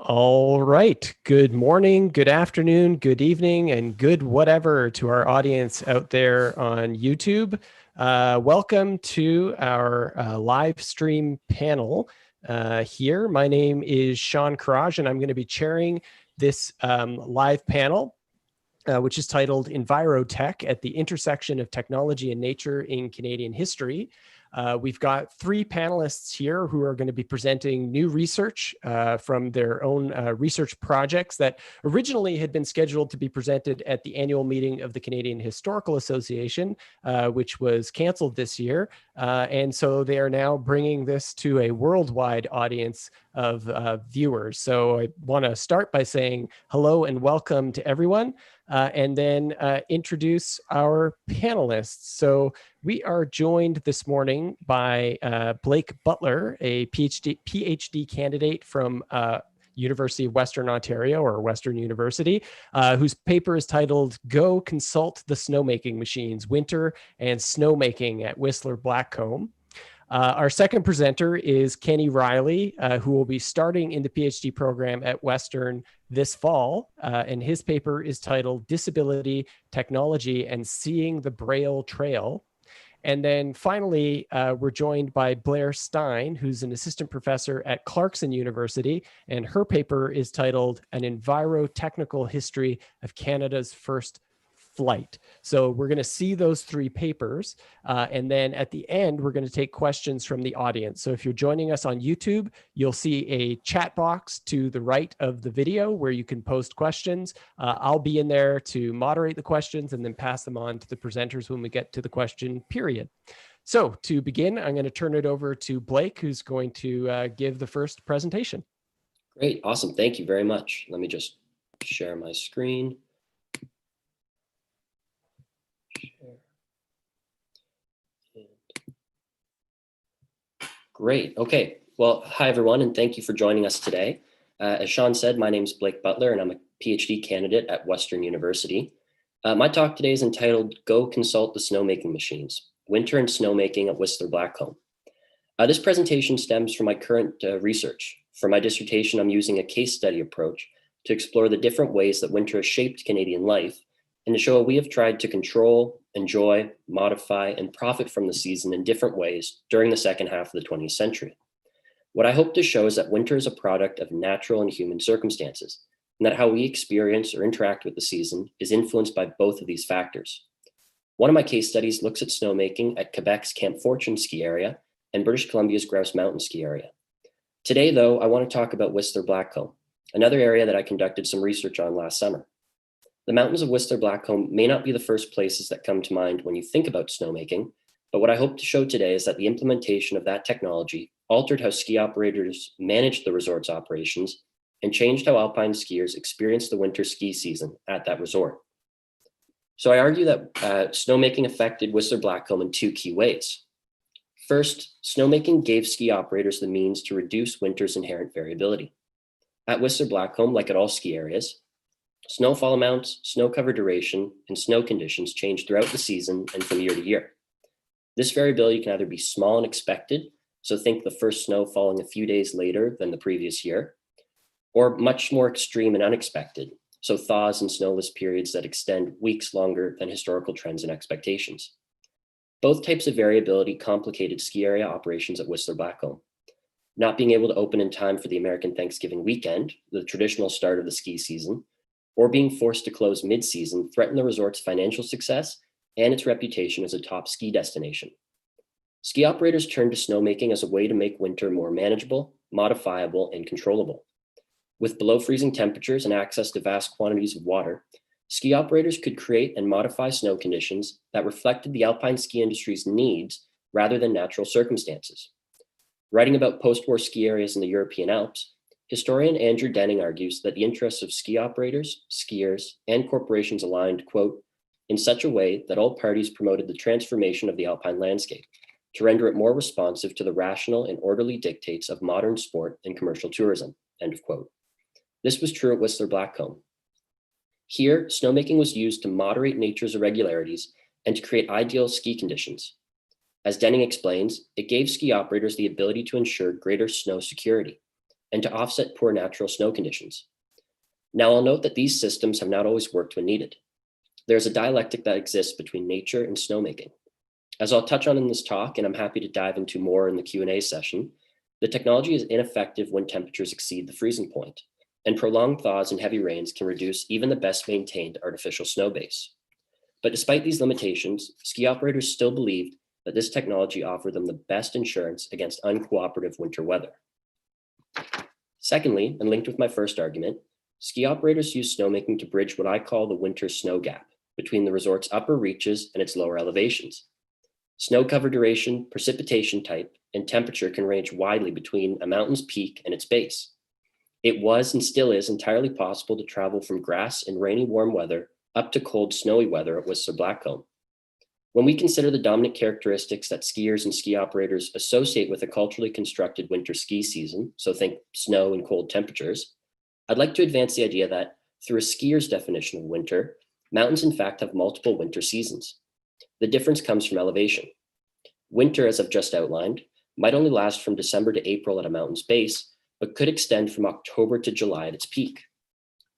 All right. Good morning, good afternoon, good evening, and good whatever to our audience out there on YouTube. Welcome to our live stream panel here. My name is Sean Courage, and I'm going to be chairing this live panel, which is titled Envirotech at the Intersection of Technology and Nature in Canadian History. We've got three panelists here who are going to be presenting new research from their own research projects that originally had been scheduled to be presented at the annual meeting of the Canadian Historical Association, which was canceled this year. And so they are now bringing this to a worldwide audience of viewers. So I want to start by saying hello and welcome to everyone. And then introduce our panelists. So we are joined this morning by Blake Butler, a PhD candidate from University of Western Ontario, or Western University, whose paper is titled "Go Consult the Snowmaking Machines, Winter and Snowmaking at Whistler-Blackcomb." Our second presenter is Kenny Reilly, who will be starting in the PhD program at Western this fall, and his paper is titled "Disability, Technology, and Seeing the Braille Trail." And then finally, we're joined by Blair Stein, who's an assistant professor at Clarkson University, and her paper is titled "An Envirotechnical History of Canada's First Flight." So we're going to see those three papers. And then at the end, we're going to take questions from the audience. So if you're joining us on YouTube, you'll see a chat box to the right of the video where you can post questions. I'll be in there to moderate the questions and then pass them on to the presenters when we get to the question period. So to begin, I'm going to turn it over to Blake, who's going to give the first presentation. Great. Awesome. Thank you very much. Let me just share my screen. Great. Okay. Well, hi, everyone, and thank you for joining us today. As Sean said, my name is Blake Butler, and I'm a PhD candidate at Western University. My talk today is entitled "Go Consult the Snowmaking Machines, Winter and Snowmaking at Whistler-Blackcomb." This presentation stems from my current research. For my dissertation, I'm using a case study approach to explore the different ways that winter has shaped Canadian life and to show how we have tried to control, enjoy, modify, and profit from the season in different ways during the second half of the 20th century. What I hope to show is that winter is a product of natural and human circumstances, and that how we experience or interact with the season is influenced by both of these factors. One of my case studies looks at snowmaking at Quebec's Camp Fortune ski area and British Columbia's Grouse Mountain ski area. Today, though, I want to talk about Whistler-Blackcomb, another area that I conducted some research on last summer. The mountains of Whistler-Blackcomb may not be the first places that come to mind when you think about snowmaking, but what I hope to show today is that the implementation of that technology altered how ski operators managed the resort's operations and changed how alpine skiers experienced the winter ski season at that resort. So I argue that snowmaking affected Whistler-Blackcomb in two key ways. First, snowmaking gave ski operators the means to reduce winter's inherent variability. At Whistler-Blackcomb, like at all ski areas, snowfall amounts, snow cover duration, and snow conditions change throughout the season and from year to year. This variability can either be small and expected, so think the first snow falling a few days later than the previous year, or much more extreme and unexpected, so thaws and snowless periods that extend weeks longer than historical trends and expectations. Both types of variability complicated ski area operations at Whistler-Blackcomb. Not being able to open in time for the American Thanksgiving weekend, the traditional start of the ski season, or being forced to close mid-season threatened the resort's financial success and its reputation as a top ski destination. Ski operators turned to snowmaking as a way to make winter more manageable, modifiable, and controllable. With below freezing temperatures and access to vast quantities of water, ski operators could create and modify snow conditions that reflected the alpine ski industry's needs rather than natural circumstances. Writing about post-war ski areas in the European Alps, historian Andrew Denning argues that the interests of ski operators, skiers, and corporations aligned, quote, in such a way that all parties promoted the transformation of the alpine landscape to render it more responsive to the rational and orderly dictates of modern sport and commercial tourism, end of quote. This was true at Whistler-Blackcomb. Here, snowmaking was used to moderate nature's irregularities and to create ideal ski conditions. As Denning explains, it gave ski operators the ability to ensure greater snow security and to offset poor natural snow conditions. Now, I'll note that these systems have not always worked when needed. There's a dialectic that exists between nature and snowmaking. As I'll touch on in this talk, and I'm happy to dive into more in the Q&A session, the technology is ineffective when temperatures exceed the freezing point, and prolonged thaws and heavy rains can reduce even the best maintained artificial snow base. But despite these limitations, ski operators still believed that this technology offered them the best insurance against uncooperative winter weather. Secondly, and linked with my first argument, ski operators use snowmaking to bridge what I call the winter snow gap between the resort's upper reaches and its lower elevations. Snow cover duration, precipitation type, and temperature can range widely between a mountain's peak and its base. It was and still is entirely possible to travel from grass and rainy warm weather up to cold snowy weather at Whistler-Blackcomb. When we consider the dominant characteristics that skiers and ski operators associate with a culturally constructed winter ski season, so think snow and cold temperatures, I'd like to advance the idea that through a skier's definition of winter, mountains in fact have multiple winter seasons. The difference comes from elevation. Winter, as I've just outlined, might only last from December to April at a mountain's base, but could extend from October to July at its peak.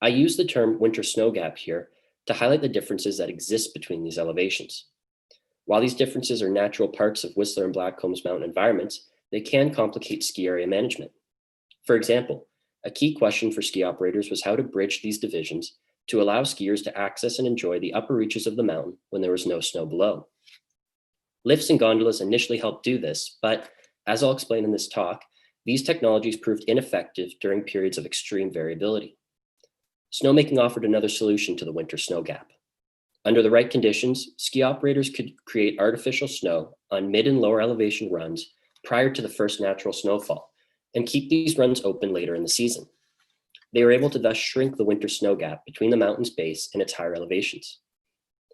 I use the term winter snow gap here to highlight the differences that exist between these elevations. While these differences are natural parts of Whistler and Blackcomb's mountain environments, they can complicate ski area management. For example, a key question for ski operators was how to bridge these divisions to allow skiers to access and enjoy the upper reaches of the mountain when there was no snow below. Lifts and gondolas initially helped do this, but as I'll explain in this talk, these technologies proved ineffective during periods of extreme variability. Snowmaking offered another solution to the winter snow gap. Under the right conditions, ski operators could create artificial snow on mid and lower elevation runs prior to the first natural snowfall and keep these runs open later in the season. They were able to thus shrink the winter snow gap between the mountain's base and its higher elevations.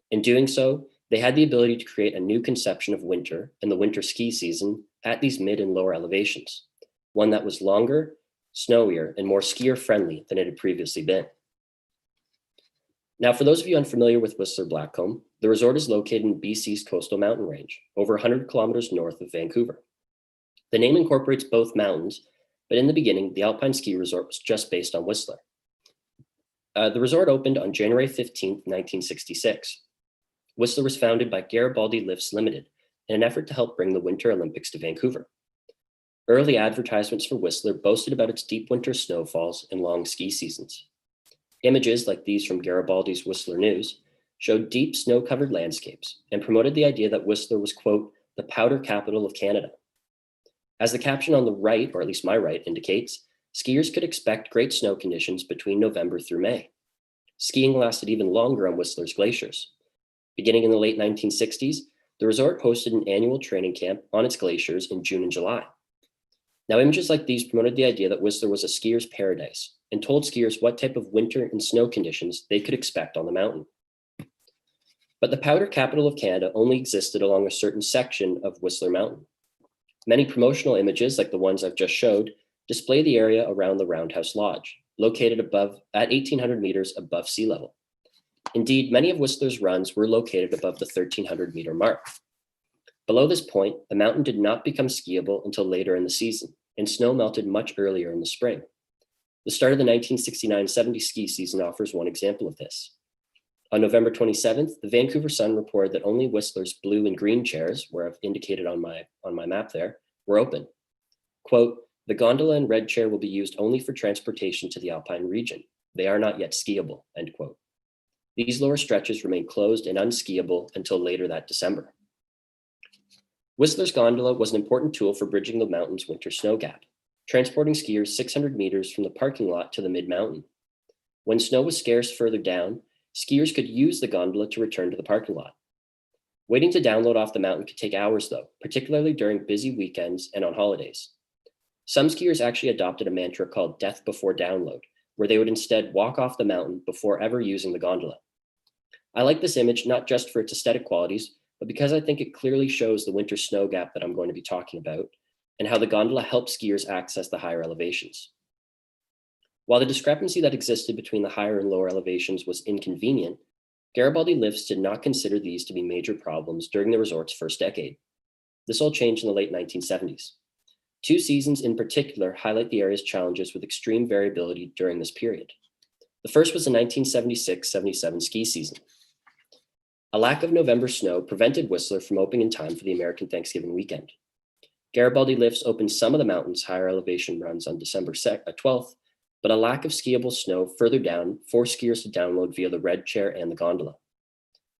In doing so, they had the ability to create a new conception of winter and the winter ski season at these mid and lower elevations, one that was longer, snowier, and more skier-friendly than it had previously been. Now, for those of you unfamiliar with Whistler-Blackcomb, the resort is located in BC's coastal mountain range, over 100 kilometers north of Vancouver. The name incorporates both mountains, but in the beginning, the Alpine ski resort was just based on Whistler. The resort opened on January 15, 1966. Whistler was founded by Garibaldi Lifts Limited in an effort to help bring the Winter Olympics to Vancouver. Early advertisements for Whistler boasted about its deep winter snowfalls and long ski seasons. Images like these from Garibaldi's Whistler News showed deep snow-covered landscapes and promoted the idea that Whistler was, quote, the powder capital of Canada. As the caption on the right, or at least my right, indicates, skiers could expect great snow conditions between November through May. Skiing lasted even longer on Whistler's glaciers. Beginning in the late 1960s, the resort hosted an annual training camp on its glaciers in June and July. Now, images like these promoted the idea that Whistler was a skier's paradise and told skiers what type of winter and snow conditions they could expect on the mountain. But the powder capital of Canada only existed along a certain section of Whistler Mountain. Many promotional images, like the ones I've just showed, display the area around the Roundhouse Lodge, located at 1,800 meters above sea level. Indeed, many of Whistler's runs were located above the 1,300 meter mark. Below this point, the mountain did not become skiable until later in the season, and snow melted much earlier in the spring. The start of the 1969-70 ski season offers one example of this. On November 27th, the Vancouver Sun reported that only Whistler's blue and green chairs, where I've indicated on my map there, were open. Quote, the gondola and red chair will be used only for transportation to the Alpine region. They are not yet skiable, end quote. These lower stretches remain closed and unskiable until later that December. Whistler's gondola was an important tool for bridging the mountain's winter snow gap, transporting skiers 600 meters from the parking lot to the mid-mountain. When snow was scarce further down, skiers could use the gondola to return to the parking lot. Waiting to download off the mountain could take hours though, particularly during busy weekends and on holidays. Some skiers actually adopted a mantra called death before download, where they would instead walk off the mountain before ever using the gondola. I like this image not just for its aesthetic qualities, but because I think it clearly shows the winter snow gap that I'm going to be talking about and how the gondola helps skiers access the higher elevations. While the discrepancy that existed between the higher and lower elevations was inconvenient, Garibaldi Lifts did not consider these to be major problems during the resort's first decade. This all changed in the late 1970s. Two seasons in particular highlight the area's challenges with extreme variability during this period. The first was the 1976-77 ski season. A lack of November snow prevented Whistler from opening in time for the American Thanksgiving weekend. Garibaldi lifts opened some of the mountain's higher elevation runs on December 12th, but a lack of skiable snow further down forced skiers to download via the red chair and the gondola.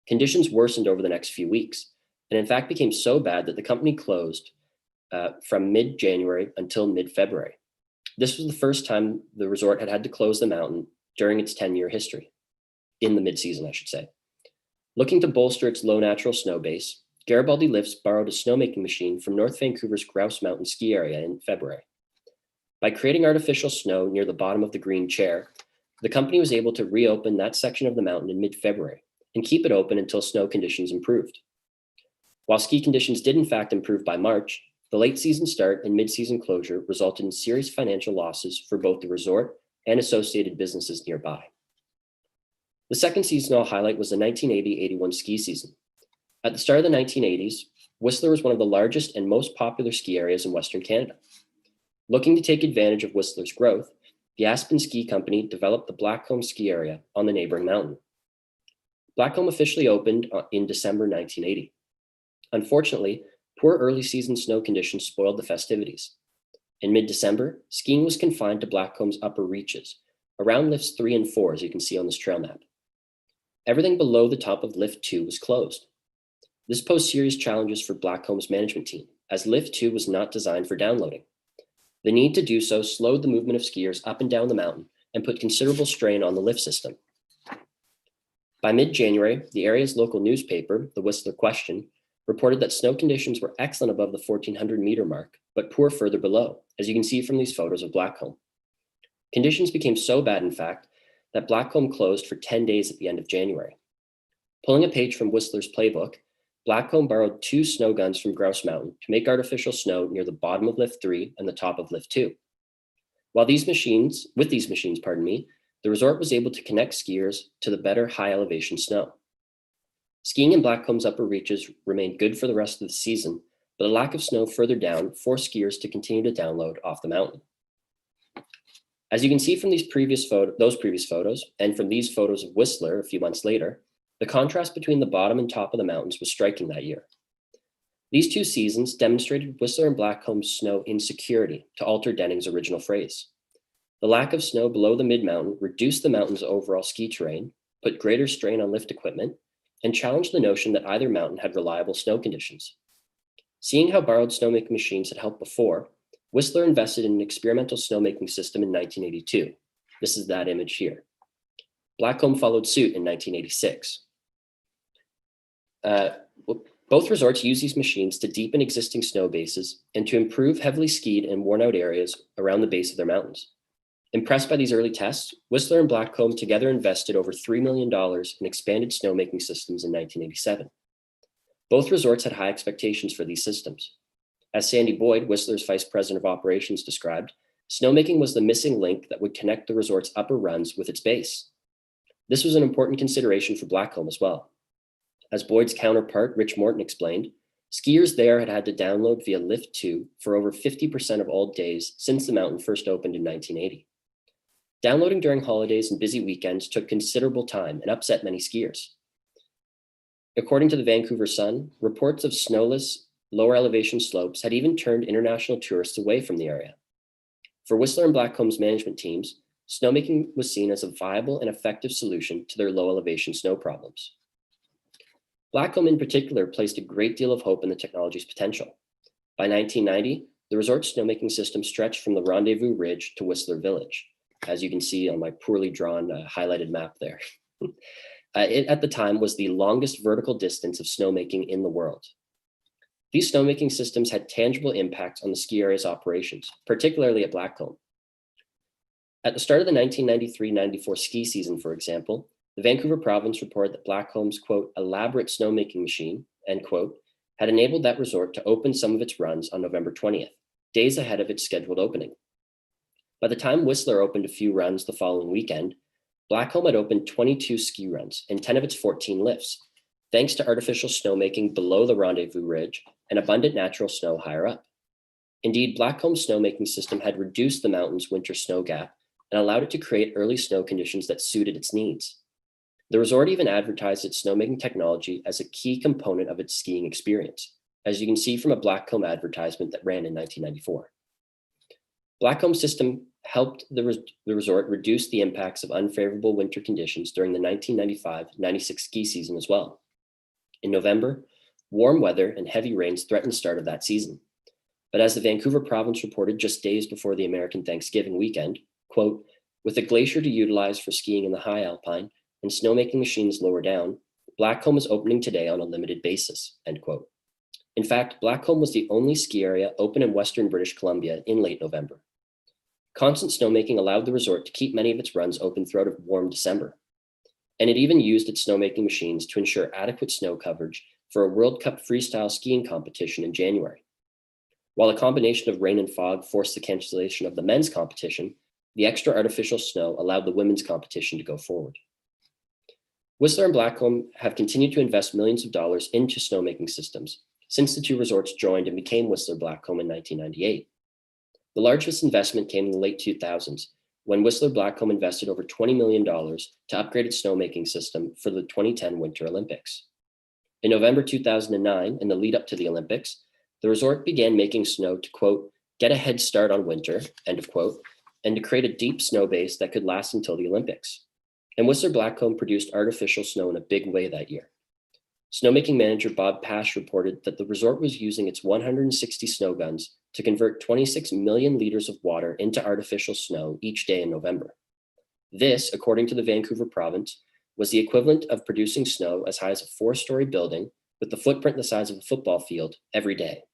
Conditions worsened over the next few weeks, and in fact became so bad that the company closed from mid-January until mid-February. This was the first time the resort had to close the mountain during its 10-year history, in the mid-season, I should say. Looking to bolster its low natural snow base, Garibaldi Lifts borrowed a snowmaking machine from North Vancouver's Grouse Mountain ski area in February. By creating artificial snow near the bottom of the green chair, the company was able to reopen that section of the mountain in mid-February and keep it open until snow conditions improved. While ski conditions did in fact improve by March, the late season start and mid-season closure resulted in serious financial losses for both the resort and associated businesses nearby. The second seasonal highlight was the 1980-81 ski season. At the start of the 1980s, Whistler was one of the largest and most popular ski areas in Western Canada. Looking to take advantage of Whistler's growth, the Aspen Ski Company developed the Blackcomb ski area on the neighboring mountain. Blackcomb officially opened in December 1980. Unfortunately, poor early season snow conditions spoiled the festivities. In mid-December, skiing was confined to Blackcomb's upper reaches, around lifts 3 and 4, as you can see on this trail map. Everything below the top of lift 2 was closed. This posed serious challenges for Blackcomb's management team, as lift 2 was not designed for downloading. The need to do so slowed the movement of skiers up and down the mountain and put considerable strain on the lift system. By mid-January, the area's local newspaper, the Whistler Question, reported that snow conditions were excellent above the 1,400-meter mark, but poor further below, as you can see from these photos of Blackcomb. Conditions became so bad, in fact, that Blackcomb closed for 10 days at the end of January. Pulling a page from Whistler's playbook, Blackcomb borrowed 2 snow guns from Grouse Mountain to make artificial snow near the bottom of lift 3 and the top of lift 2. With these machines, the resort was able to connect skiers to the better high elevation snow. Skiing in Blackcomb's upper reaches remained good for the rest of the season, but a lack of snow further down forced skiers to continue to download off the mountain. As you can see from those previous photos, and from these photos of Whistler a few months later, the contrast between the bottom and top of the mountains was striking that year. These 2 seasons demonstrated Whistler and Blackcomb's snow insecurity, to alter Denning's original phrase. The lack of snow below the mid-mountain reduced the mountain's overall ski terrain, put greater strain on lift equipment, and challenged the notion that either mountain had reliable snow conditions. Seeing how borrowed snowmaking machines had helped before, Whistler invested in an experimental snowmaking system in 1982. This is that image here. Blackcomb followed suit in 1986. Both resorts use these machines to deepen existing snow bases and to improve heavily skied and worn out areas around the base of their mountains. Impressed by these early tests, Whistler and Blackcomb together invested over $3 million in expanded snowmaking systems in 1987. Both resorts had high expectations for these systems. As Sandy Boyd, Whistler's vice president of operations, described, snowmaking was the missing link that would connect the resort's upper runs with its base. This was an important consideration for Blackcomb as well. As Boyd's counterpart, Rich Morton, explained, skiers there had had to download via Lift 2 for over 50% of all days since the mountain first opened in 1980. Downloading during holidays and busy weekends took considerable time and upset many skiers. According to the Vancouver Sun, reports of snowless, lower elevation slopes had even turned international tourists away from the area. For Whistler and Blackcomb's management teams, snowmaking was seen as a viable and effective solution to their low elevation snow problems. Blackcomb in particular placed a great deal of hope in the technology's potential. By 1990, the resort's snowmaking system stretched from the Rendezvous Ridge to Whistler Village, as you can see on my poorly drawn highlighted map there. It at the time was the longest vertical distance of snowmaking in the world. These snowmaking systems had tangible impacts on the ski area's operations, particularly at Blackcomb. At the start of the 1993-94 ski season, for example, the Vancouver province reported that Blackcomb's, quote, elaborate snowmaking machine, end quote, had enabled that resort to open some of its runs on November 20th, days ahead of its scheduled opening. By the time Whistler opened a few runs the following weekend, Blackcomb had opened 22 ski runs and 10 of its 14 lifts, thanks to artificial snowmaking below the Rendezvous Ridge and abundant natural snow higher up. Indeed, Blackcomb's snowmaking system had reduced the mountain's winter snow gap and allowed it to create early snow conditions that suited its needs. The resort even advertised its snowmaking technology as a key component of its skiing experience, as you can see from a Blackcomb advertisement that ran in 1994. Blackcomb's system helped the resort reduce the impacts of unfavorable winter conditions during the 1995-96 ski season as well. In November, warm weather and heavy rains threatened the start of that season. But as the Vancouver province reported just days before the American Thanksgiving weekend, quote, with a glacier to utilize for skiing in the high alpine and snowmaking machines lower down, Blackcomb is opening today on a limited basis, end quote. In fact, Blackcomb was the only ski area open in Western British Columbia in late November. Constant snowmaking allowed the resort to keep many of its runs open throughout a warm December. And it even used its snowmaking machines to ensure adequate snow coverage for a World Cup freestyle skiing competition in January. While a combination of rain and fog forced the cancellation of the men's competition, the extra artificial snow allowed the women's competition to go forward. Whistler and Blackcomb have continued to invest millions of dollars into snowmaking systems since the two resorts joined and became Whistler-Blackcomb in 1998. The largest investment came in the late 2000s, when Whistler-Blackcomb invested over $20 million to upgrade its snowmaking system for the 2010 Winter Olympics. In November 2009, in the lead up to the Olympics, the resort began making snow to, quote, get a head start on winter, end of quote, and to create a deep snow base that could last until the Olympics. And Whistler-Blackcomb produced artificial snow in a big way that year. Snowmaking manager Bob Pash reported that the resort was using its 160 snow guns to convert 26 million liters of water into artificial snow each day in November. This, according to the Vancouver province, was the equivalent of producing snow as high as a 4-story building with the footprint the size of a football field every day.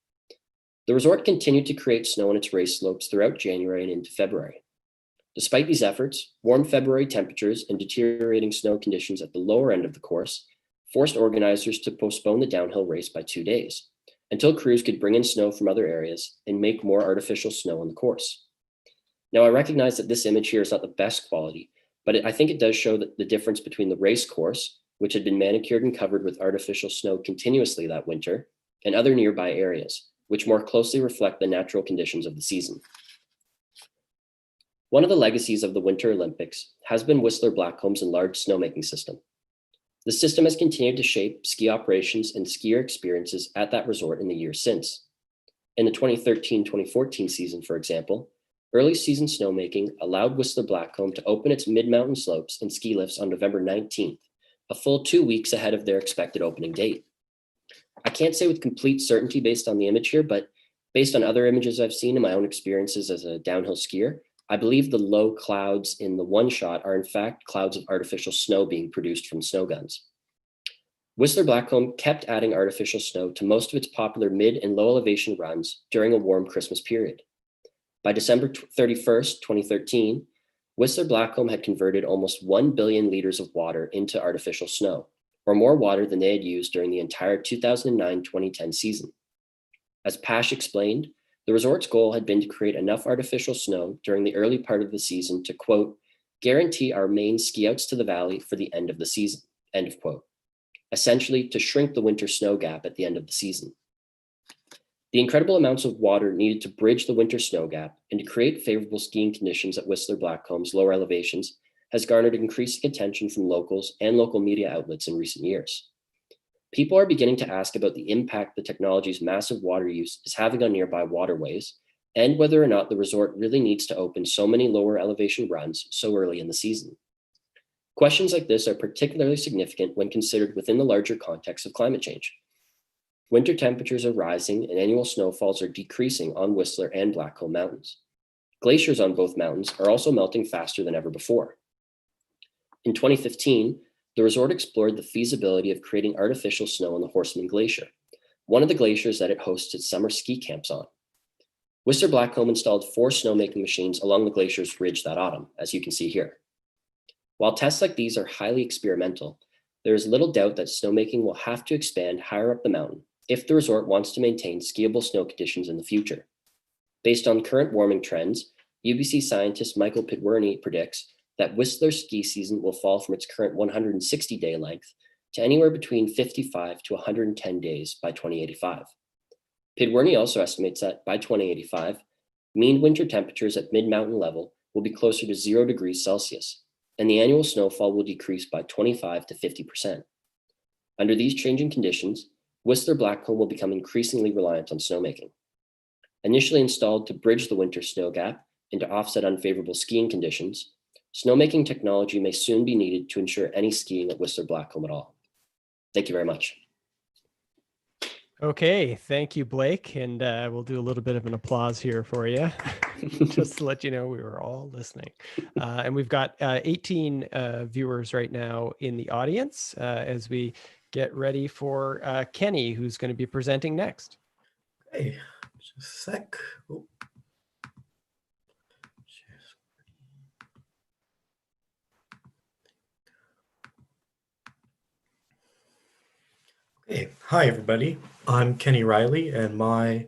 The resort continued to create snow on its race slopes throughout January and into February. Despite these efforts, warm February temperatures and deteriorating snow conditions at the lower end of the course forced organizers to postpone the downhill race by 2 days, until crews could bring in snow from other areas and make more artificial snow on the course. Now, I recognize that this image here is not the best quality, but I think it does show that the difference between the race course, which had been manicured and covered with artificial snow continuously that winter, and other nearby areas, which more closely reflect the natural conditions of the season. One of the legacies of the Winter Olympics has been Whistler-Blackcomb's enlarged snowmaking system. The system has continued to shape ski operations and skier experiences at that resort in the years since. In the 2013-2014 season, for example, early season snowmaking allowed Whistler-Blackcomb to open its mid-mountain slopes and ski lifts on November 19th, a full 2 weeks ahead of their expected opening date. I can't say with complete certainty based on the image here, but based on other images I've seen in my own experiences as a downhill skier, I believe the low clouds in the one shot are in fact clouds of artificial snow being produced from snow guns. Whistler-Blackcomb kept adding artificial snow to most of its popular mid and low elevation runs during a warm Christmas period. By December 31st, 2013, Whistler-Blackcomb had converted almost 1 billion liters of water into artificial snow, or more water than they had used during the entire 2009-2010 season. As Pash explained, the resort's goal had been to create enough artificial snow during the early part of the season to, quote, guarantee our main ski outs to the valley for the end of the season, end of quote. Essentially, to shrink the winter snow gap at the end of the season. The incredible amounts of water needed to bridge the winter snow gap and to create favorable skiing conditions at Whistler-Blackcomb's lower elevations has garnered increasing attention from locals and local media outlets in recent years. People are beginning to ask about the impact the technology's massive water use is having on nearby waterways, and whether or not the resort really needs to open so many lower elevation runs so early in the season. Questions like this are particularly significant when considered within the larger context of climate change. Winter temperatures are rising and annual snowfalls are decreasing on Whistler and Blackcomb mountains. Glaciers on both mountains are also melting faster than ever before. In 2015, the resort explored the feasibility of creating artificial snow on the Horseman Glacier, one of the glaciers that it hosts its summer ski camps on. Whistler-Blackcomb installed 4 snowmaking machines along the glacier's ridge that autumn, as you can see here. While tests like these are highly experimental, there is little doubt that snowmaking will have to expand higher up the mountain if the resort wants to maintain skiable snow conditions in the future. Based on current warming trends, UBC scientist Michael Pidwirny predicts that Whistler's ski season will fall from its current 160-day length to anywhere between 55 to 110 days by 2085. Pidwarney also estimates that by 2085, mean winter temperatures at mid-mountain level will be closer to 0 degrees Celsius, and the annual snowfall will decrease by 25 to 50%. Under these changing conditions, Whistler-Blackcomb will become increasingly reliant on snowmaking. Initially installed to bridge the winter snow gap and to offset unfavorable skiing conditions, snowmaking technology may soon be needed to ensure any skiing at Whistler-Blackcomb at all. Thank you very much. Okay, thank you, Blake. And we'll do a little bit of an applause here for you, just to let you know we were all listening. And we've got 18 viewers right now in the audience as we get ready for Kenny, who's going to be presenting next. Okay, just a sec. Oh. Okay, hi everybody. I'm Kenny Reilly, and my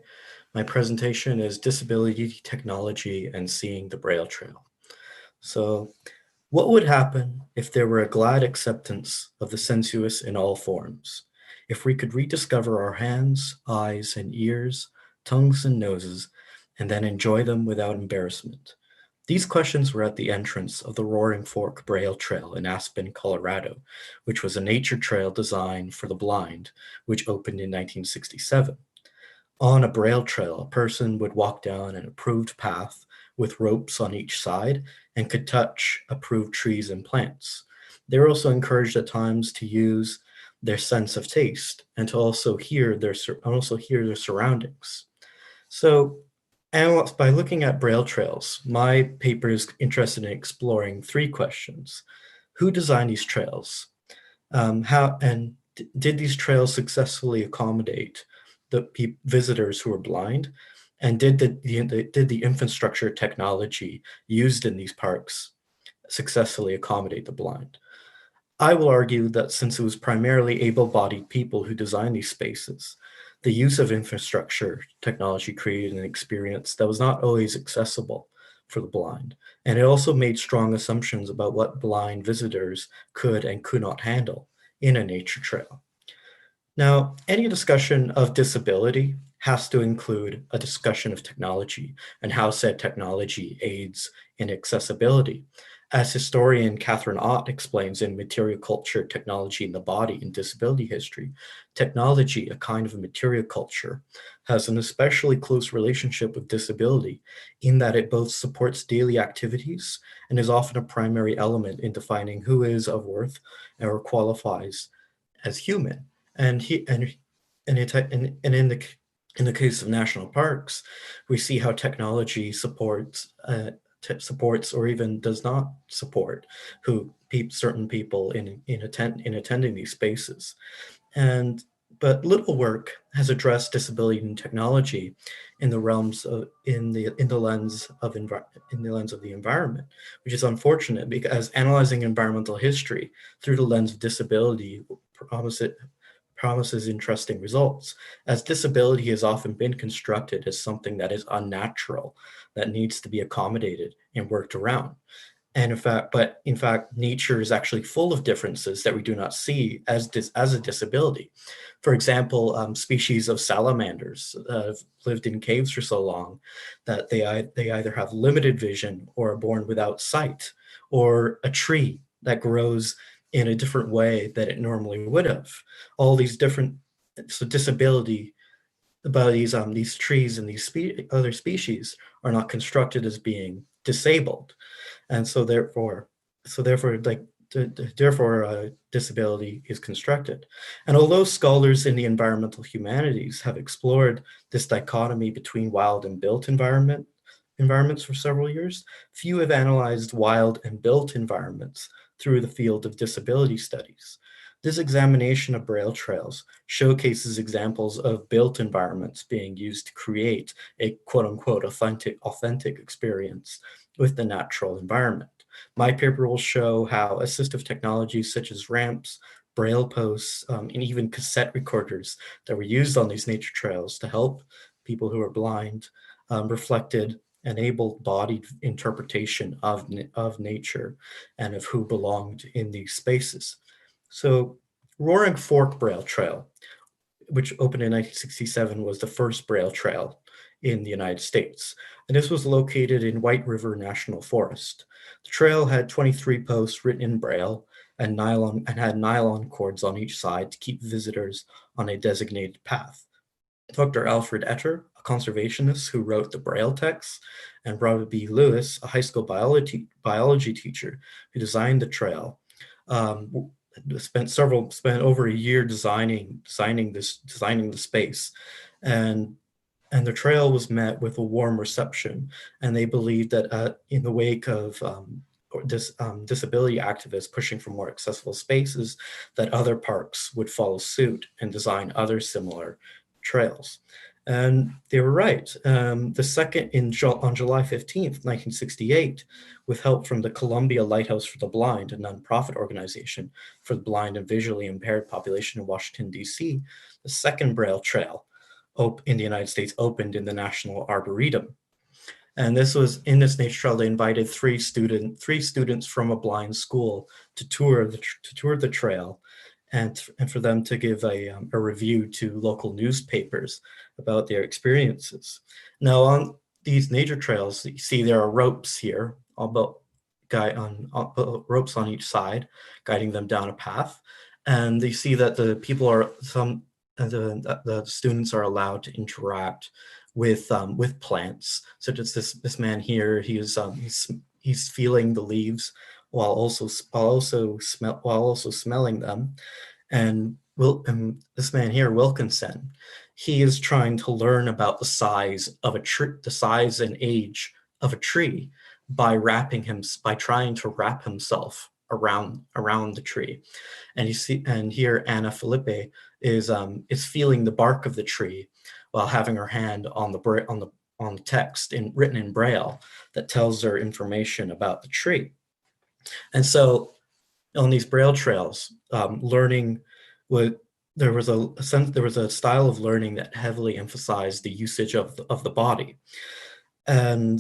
presentation is Disability Technology and Seeing the Braille Trail. So, what would happen if there were a glad acceptance of the sensuous in all forms? If we could rediscover our hands, eyes, and ears, tongues, and noses, and then enjoy them without embarrassment? These questions were at the entrance of the Roaring Fork Braille Trail in Aspen, Colorado, which was a nature trail designed for the blind, which opened in 1967. On a Braille trail, a person would walk down an approved path with ropes on each side and could touch approved trees and plants. They were also encouraged at times to use their sense of taste and to also hear their surroundings. So, by looking at Braille trails, my paper is interested in exploring 3 questions. Who designed these trails? Did these trails successfully accommodate the visitors who are blind? And did the infrastructure technology used in these parks successfully accommodate the blind? I will argue that since it was primarily able-bodied people who designed these spaces, the use of infrastructure technology created an experience that was not always accessible for the blind, and it also made strong assumptions about what blind visitors could and could not handle in a nature trail. Now, any discussion of disability has to include a discussion of technology and how said technology aids in accessibility. As historian Catherine Ott explains in Material Culture, Technology in the Body in Disability History, technology, a kind of material culture, has an especially close relationship with disability in that it both supports daily activities and is often a primary element in defining who is of worth or qualifies as human. And in the case of national parks, we see how technology supports or even does not support certain people in attending these spaces. But little work has addressed disability and technology in the realms of in the lens of the environment, which is unfortunate because analyzing environmental history through the lens of disability promises interesting results, as disability has often been constructed as something that is unnatural, that needs to be accommodated and worked around. And in fact, nature is actually full of differences that we do not see as a disability. For example, species of salamanders have lived in caves for so long that they either have limited vision or are born without sight, or a tree that grows in a different way that it normally would have. All these different, so disability about these trees and these other species are not constructed as being disabled, and so therefore disability is constructed. And although scholars in the environmental humanities have explored this dichotomy between wild and built environments for several years, few have analyzed wild and built environments through the field of disability studies. This examination of Braille trails showcases examples of built environments being used to create a quote-unquote authentic experience with the natural environment. My paper will show how assistive technologies such as ramps, Braille posts, and even cassette recorders that were used on these nature trails to help people who are blind reflected an able-bodied interpretation of nature and of who belonged in these spaces. So, Roaring Fork Braille Trail which opened in 1967, was the first Braille trail in the United States. And this was located in White River National Forest. The trail had 23 posts written in Braille and had nylon cords on each side to keep visitors on a designated path. Dr. Alfred Etter, a conservationist who wrote the Braille text, and Robert B. Lewis, a high school biology teacher who designed the trail, spent over a year designing the space, and the trail was met with a warm reception. And they believed that in the wake of disability activists pushing for more accessible spaces, that other parks would follow suit and design other similar trails. And they were right. On July 15th, 1968, with help from the Columbia Lighthouse for the Blind, a nonprofit organization for the blind and visually impaired population in Washington, D.C., the second Braille Trail in the United States opened in the National Arboretum. And this nature trail, they invited three students from a blind school to tour the trail, and for them to give a review to local newspapers about their experiences. Now, on these nature trails, you see there are ropes here, ropes on each side, guiding them down a path. And you see that the students are allowed to interact with plants, such as this man here. He's feeling the leaves while also smelling them. And this man here, Wilkinson, he is trying to learn about the size and age of a tree by trying to wrap himself around the tree. And here Anna Felipe is feeling the bark of the tree while having her hand on the text written in Braille that tells her information about the tree. And so on these Braille trails, there was a style of learning that heavily emphasized the usage of the body. And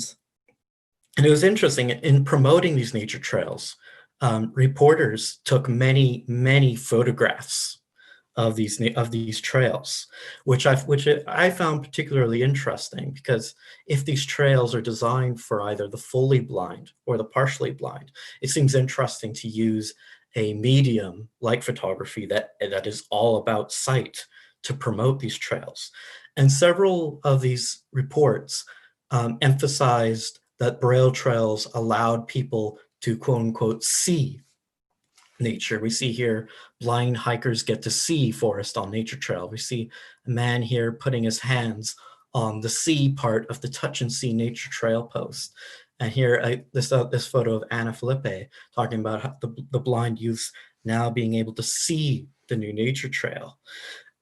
it was interesting in promoting these nature trails. Reporters took many photographs of these trails, which I found particularly interesting, because if these trails are designed for either the fully blind or the partially blind, it seems interesting to use a medium like photography that is all about sight to promote these trails. And several of these reports emphasized that Braille trails allowed people to, quote unquote, see nature. We see here blind hikers get to see forest on nature trail. We see a man here putting his hands on the see part of the touch and see nature trail post. And here, this photo of Anna Felipe talking about how the blind youths now being able to see the new nature trail.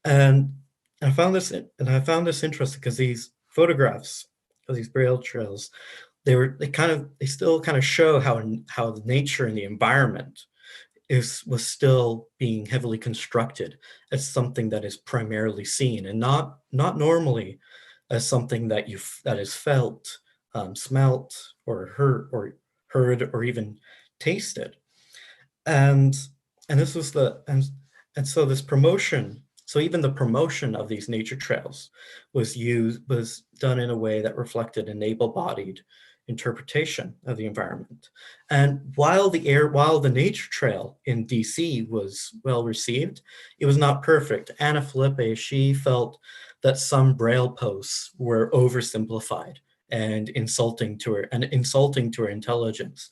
And I found this interesting because these photographs of these Braille trails, they still kind of show how the nature and the environment was still being heavily constructed as something that is primarily seen, and not normally as something that is felt, smelt, or heard, or even tasted. And this was so this promotion. So even the promotion of these nature trails was done in a way that reflected an able-bodied interpretation of the environment. And while the nature trail in DC was well received, it was not perfect. Anna Felipe, she felt that some Braille posts were oversimplified and insulting to her intelligence.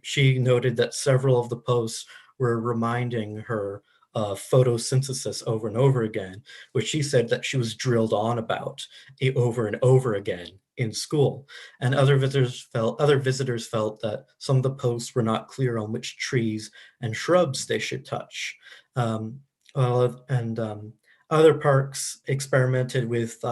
She noted that several of the posts were reminding her photosynthesis over and over again, which she said that she was drilled on about over and over again in school. And other visitors felt that some of the posts were not clear on which trees and shrubs they should touch. Other parks experimented with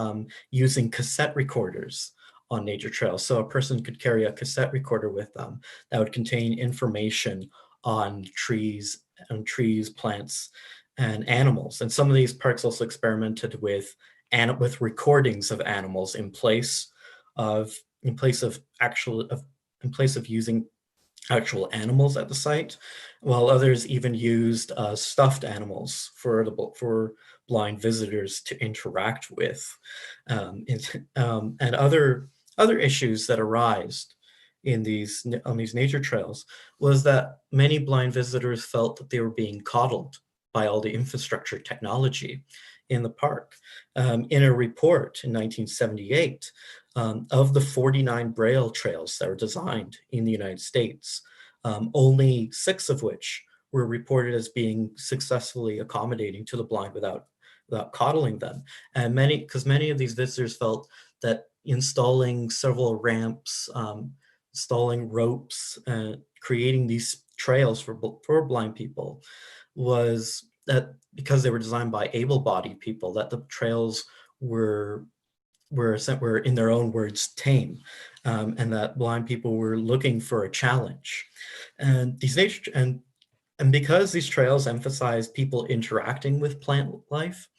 using cassette recorders on nature trails. So a person could carry a cassette recorder with them that would contain information on trees, plants, and animals. And some of these parks also experimented with recordings of animals in place of using actual animals at the site, while others even used stuffed animals for blind visitors to interact with. And other issues that arise on these nature trails was that many blind visitors felt that they were being coddled by all the infrastructure technology in the park. In a report in 1978, of the 49 Braille trails that were designed in the United States, only 6 of which were reported as being successfully accommodating to the blind without coddling them. And because many of these visitors felt that installing several ramps, installing ropes, creating these trails for blind people was that because they were designed by able-bodied people, that the trails were in their own words tame, and that blind people were looking for a challenge. And because these trails emphasize people interacting with plant life,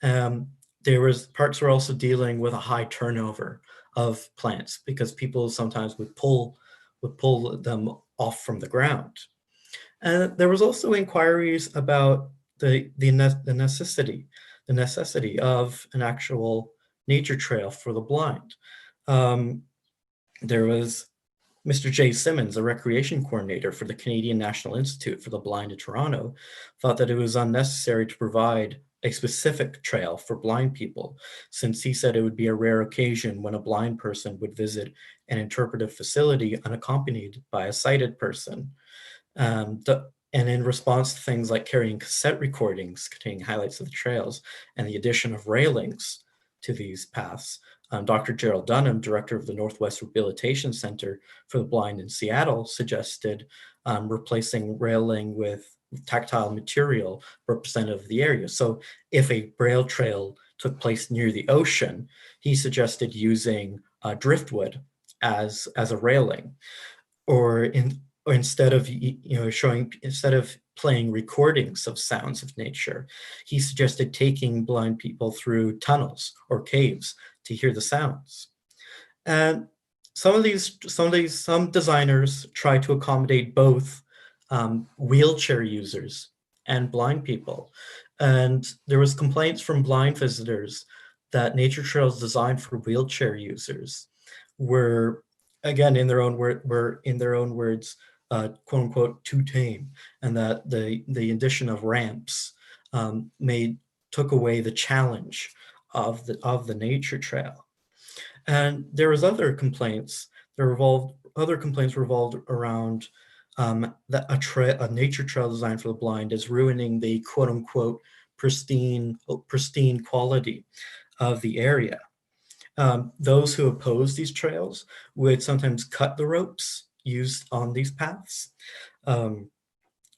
parks were also dealing with a high turnover of plants because people sometimes would pull them off from the ground. And there was also inquiries about the necessity of an actual nature trail for the blind. There was Mr. J. Simmons, a recreation coordinator for the Canadian National Institute for the Blind in Toronto, thought that it was unnecessary to provide a specific trail for blind people, since he said it would be a rare occasion when a blind person would visit an interpretive facility unaccompanied by a sighted person. And in response to things like carrying cassette recordings containing highlights of the trails and the addition of railings to these paths, Dr. Gerald Dunham, director of the Northwest Rehabilitation Center for the Blind in Seattle, suggested replacing railing with tactile material representative of the area. So if a Braille trail took place near the ocean, he suggested using driftwood as a railing, or instead of playing recordings of sounds of nature, he suggested taking blind people through tunnels or caves to hear the sounds. And some designers try to accommodate both wheelchair users and blind people. And there was complaints from blind visitors that nature trails designed for wheelchair users were, again, in their own words, quote unquote, too tame, and that the addition of ramps took away the challenge of the nature trail. And there was other complaints revolved around that a nature trail designed for the blind is ruining the quote unquote pristine quality of the area. Those who oppose these trails would sometimes cut the ropes used on these paths.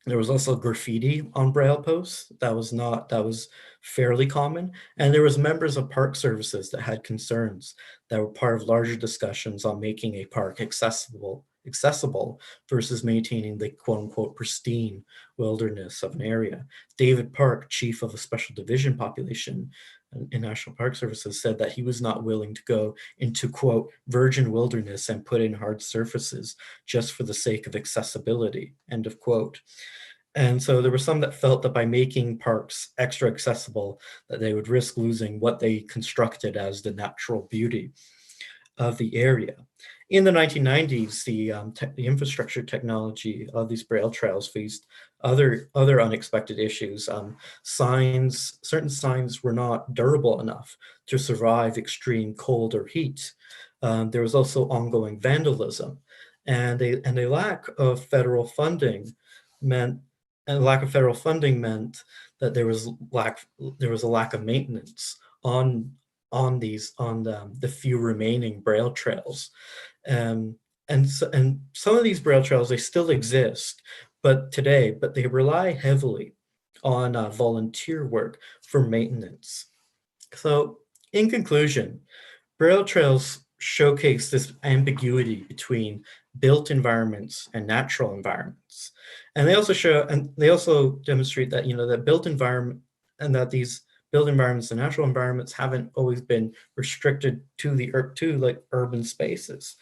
There was also graffiti on Braille posts that was fairly common, and there was members of park services that had concerns that were part of larger discussions on making a park accessible versus maintaining the quote-unquote pristine wilderness of an area. David Park, chief of a special division population in National Park Services, said that he was not willing to go into quote virgin wilderness and put in hard surfaces just for the sake of accessibility, end of quote. And so there were some that felt that by making parks extra accessible, that they would risk losing what they constructed as the natural beauty of the area. In the 1990s, the infrastructure technology of these Braille trails faced other unexpected issues. Certain signs were not durable enough to survive extreme cold or heat. There was also ongoing vandalism, and a lack of federal funding meant that there was a lack of maintenance on the few remaining Braille trails. And some of these Braille trails, they still exist, but they rely heavily on volunteer work for maintenance. So in conclusion, Braille trails showcase this ambiguity between built environments and natural environments. And they also demonstrate that, that built environment, and that these built environments and natural environments haven't always been restricted to like urban spaces.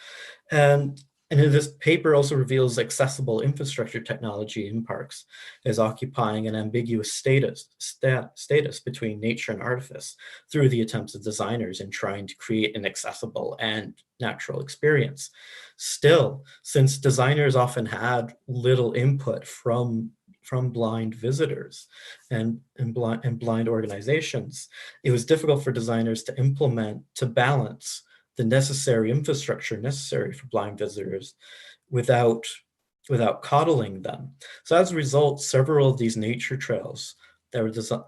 And And this paper also reveals accessible infrastructure technology in parks as occupying an ambiguous status between nature and artifice through the attempts of designers in trying to create an accessible and natural experience. Still, since designers often had little input from blind visitors and blind organizations, it was difficult for designers to balance the necessary infrastructure necessary for blind visitors without coddling them. So as a result, several of these nature trails that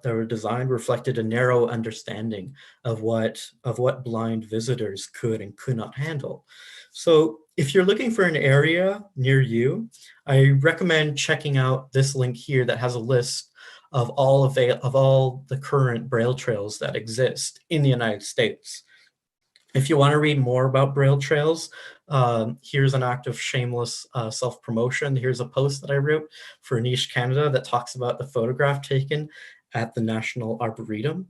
were designed reflected a narrow understanding of what blind visitors could and could not handle. So if you're looking for an area near you, I recommend checking out this link here that has a list of all the current Braille trails that exist in the United States. If you want to read more about Braille trails, here's an act of shameless self-promotion. Here's a post that I wrote for Niche Canada that talks about the photograph taken at the National Arboretum.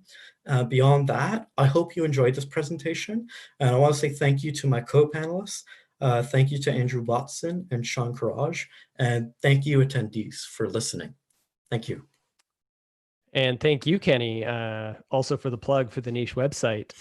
Beyond that, I hope you enjoyed this presentation. And I want to say thank you to my co-panelists. Thank you to Andrew Watson and Sean Courage. And thank you attendees for listening. Thank you. And thank you, Kenny, also for the plug for the Niche website.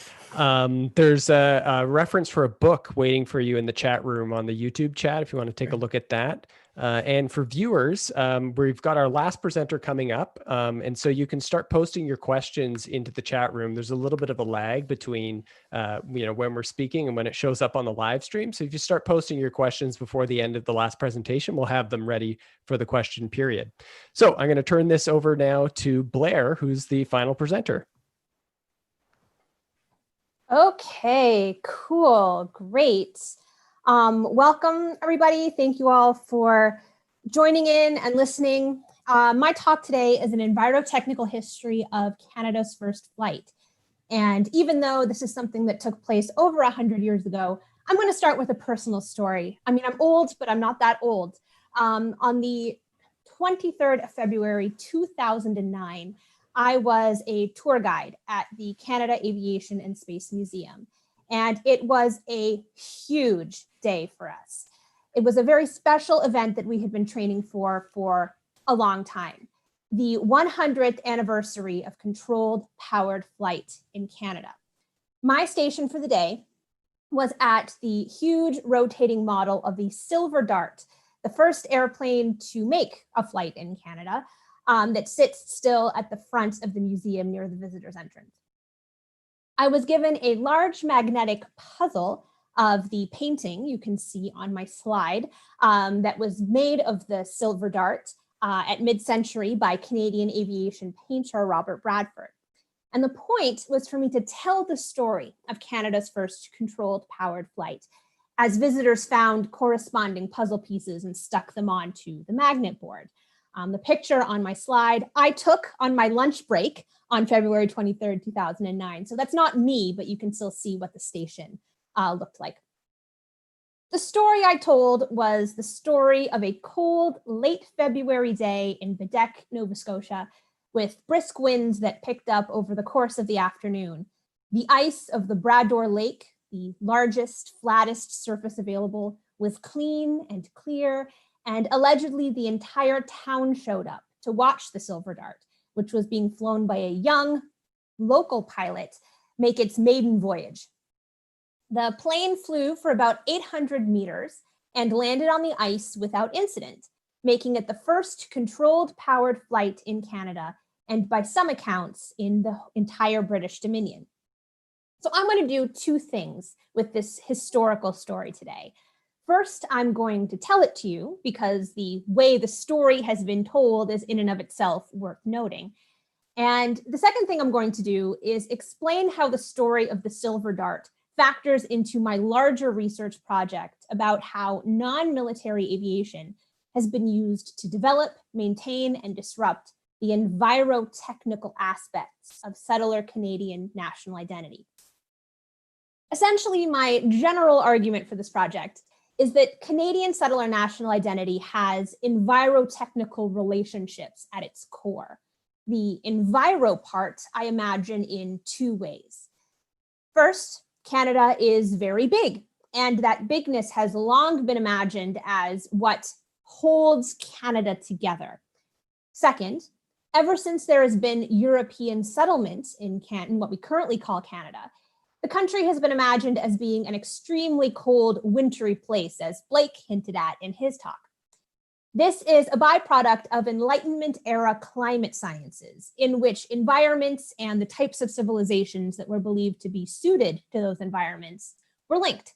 There's a reference for a book waiting for you in the chat room on the YouTube chat if you want to take a look at that. And for viewers, we've got our last presenter coming up. And so you can start posting your questions into the chat room. There's a little bit of a lag between when we're speaking and when it shows up on the live stream. So if you start posting your questions before the end of the last presentation, we'll have them ready for the question period. So I'm going to turn this over now to Blair, who's the final presenter. Okay, cool, great. Welcome, everybody. Thank you all for joining in and listening. My talk today is an envirotechnical history of Canada's first flight. And even though this is something that took place over 100 years ago, I'm going to start with a personal story. I mean, I'm old, but I'm not that old. On the 23rd of February, 2009, I was a tour guide at the Canada Aviation and Space Museum. And it was a huge day for us. It was a very special event that we had been training for a long time. The 100th anniversary of controlled powered flight in Canada. My station for the day was at the huge rotating model of the Silver Dart, the first airplane to make a flight in Canada, that sits still at the front of the museum near the visitor's entrance. I was given a large magnetic puzzle of the painting you can see on my slide that was made of the Silver Dart at mid-century by Canadian aviation painter Robert Bradford. And the point was for me to tell the story of Canada's first controlled powered flight as visitors found corresponding puzzle pieces and stuck them onto the magnet board. The picture on my slide I took on my lunch break on February 23rd, 2009. So that's not me, but you can still see what the station looked like. The story I told was the story of a cold, late February day in Bedeque, Nova Scotia, with brisk winds that picked up over the course of the afternoon. The ice of the Brador Lake, the largest, flattest surface available, was clean and clear, and allegedly the entire town showed up to watch the Silver Dart, which was being flown by a young local pilot, make its maiden voyage. The plane flew for about 800 meters and landed on the ice without incident, making it the first controlled powered flight in Canada, and by some accounts, in the entire British Dominion. So I'm going to do two things with this historical story today. First, I'm going to tell it to you because the way the story has been told is in and of itself worth noting. And the second thing I'm going to do is explain how the story of the Silver Dart factors into my larger research project about how non-military aviation has been used to develop, maintain, and disrupt the envirotechnical aspects of settler Canadian national identity. Essentially, my general argument for this project is that Canadian settler national identity has envirotechnical relationships at its core. The enviro part I imagine in two ways. First, Canada is very big, and that bigness has long been imagined as what holds Canada together. Second, ever since there has been European settlement in what we currently call Canada, the country has been imagined as being an extremely cold, wintry place, as Blake hinted at in his talk. This is a byproduct of Enlightenment-era climate sciences, in which environments and the types of civilizations that were believed to be suited to those environments were linked.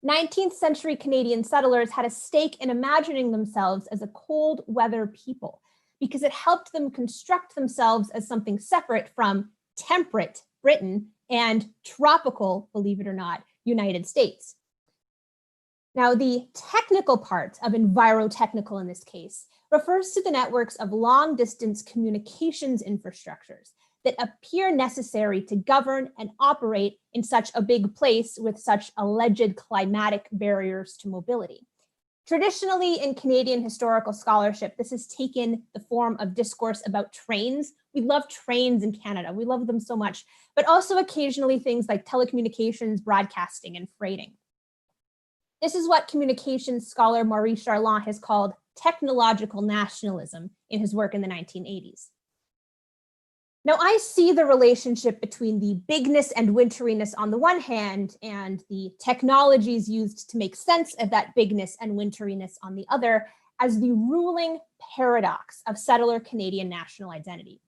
19th century Canadian settlers had a stake in imagining themselves as a cold weather people, because it helped them construct themselves as something separate from temperate Britain and tropical, believe it or not, United States. Now, the technical part of Envirotechnical in this case refers to the networks of long-distance communications infrastructures that appear necessary to govern and operate in such a big place with such alleged climatic barriers to mobility. Traditionally, in Canadian historical scholarship, this has taken the form of discourse about trains. We love trains in Canada. We love them so much, but also occasionally things like telecommunications, broadcasting, and freighting. This is what communications scholar Maurice Charland has called technological nationalism in his work in the 1980s. Now, I see the relationship between the bigness and winteriness on the one hand and the technologies used to make sense of that bigness and winteriness on the other as the ruling paradox of settler Canadian national identity.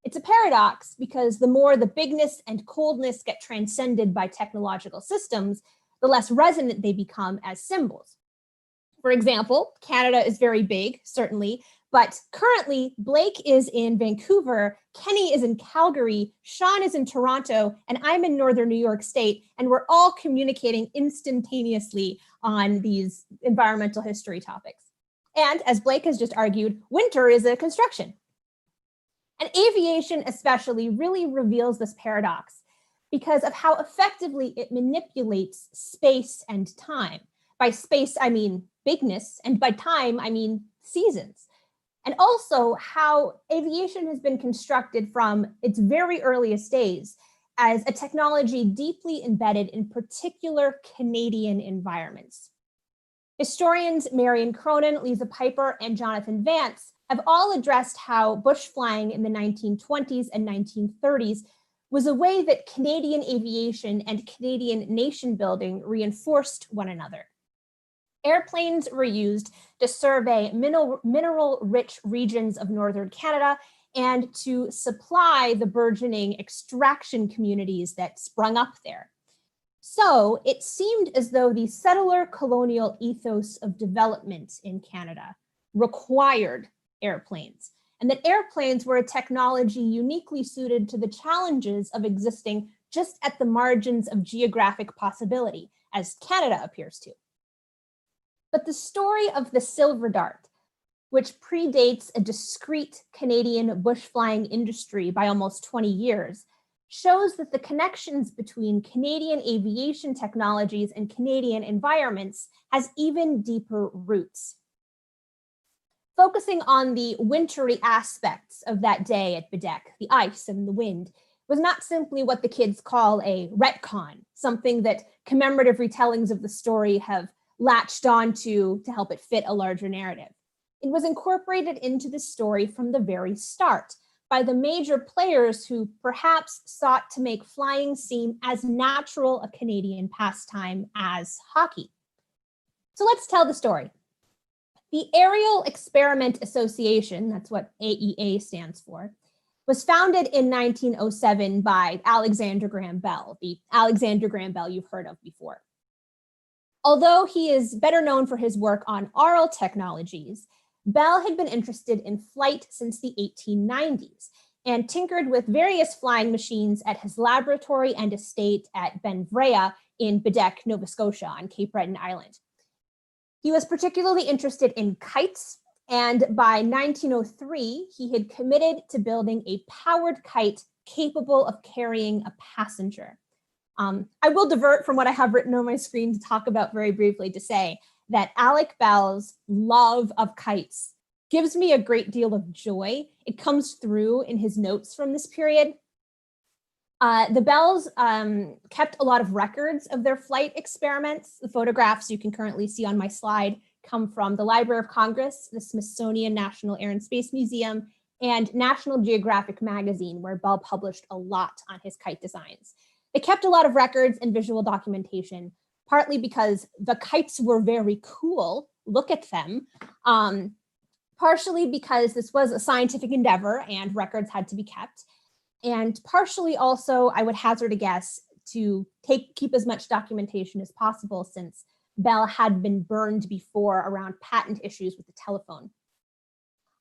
It's a paradox because the more the bigness and coldness get transcended by technological systems, the less resonant they become as symbols. For example, Canada is very big, certainly, but currently Blake is in Vancouver, Kenny is in Calgary, Sean is in Toronto, and I'm in Northern New York State, and we're all communicating instantaneously on these environmental history topics. And as Blake has just argued, winter is a construction. And aviation especially really reveals this paradox because of how effectively it manipulates space and time. By space, I mean bigness, and by time, I mean seasons. And also how aviation has been constructed from its very earliest days as a technology deeply embedded in particular Canadian environments. Historians Marion Cronin, Lisa Piper, and Jonathan Vance have all addressed how bush flying in the 1920s and 1930s was a way that Canadian aviation and Canadian nation building reinforced one another. Airplanes were used to survey mineral-rich regions of northern Canada and to supply the burgeoning extraction communities that sprung up there. So it seemed as though the settler colonial ethos of development in Canada required airplanes, and that airplanes were a technology uniquely suited to the challenges of existing just at the margins of geographic possibility, as Canada appears to. But the story of the Silver Dart, which predates a discrete Canadian bush flying industry by almost 20 years, shows that the connections between Canadian aviation technologies and Canadian environments has even deeper roots. Focusing on the wintry aspects of that day at Bedeck, the ice and the wind, was not simply what the kids call a retcon, something that commemorative retellings of the story have latched onto to help it fit a larger narrative. It was incorporated into the story from the very start by the major players who perhaps sought to make flying seem as natural a Canadian pastime as hockey. So let's tell the story. The Aerial Experiment Association, that's what AEA stands for, was founded in 1907 by Alexander Graham Bell, the Alexander Graham Bell you've heard of before. Although he is better known for his work on aural technologies, Bell had been interested in flight since the 1890s and tinkered with various flying machines at his laboratory and estate at Benvrea in Bedeck, Nova Scotia on Cape Breton Island. He was particularly interested in kites, and by 1903, he had committed to building a powered kite capable of carrying a passenger. I will divert from what I have written on my screen to talk about very briefly to say that Alec Bell's love of kites gives me a great deal of joy. It comes through in his notes from this period. The Bells kept a lot of records of their flight experiments. The photographs you can currently see on my slide come from the Library of Congress, the Smithsonian National Air and Space Museum, and National Geographic magazine, where Bell published a lot on his kite designs. They kept a lot of records and visual documentation, partly because the kites were very cool. Look at them. Partially because this was a scientific endeavor and records had to be kept. And partially also, I would hazard a guess, to keep as much documentation as possible, since Bell had been burned before around patent issues with the telephone.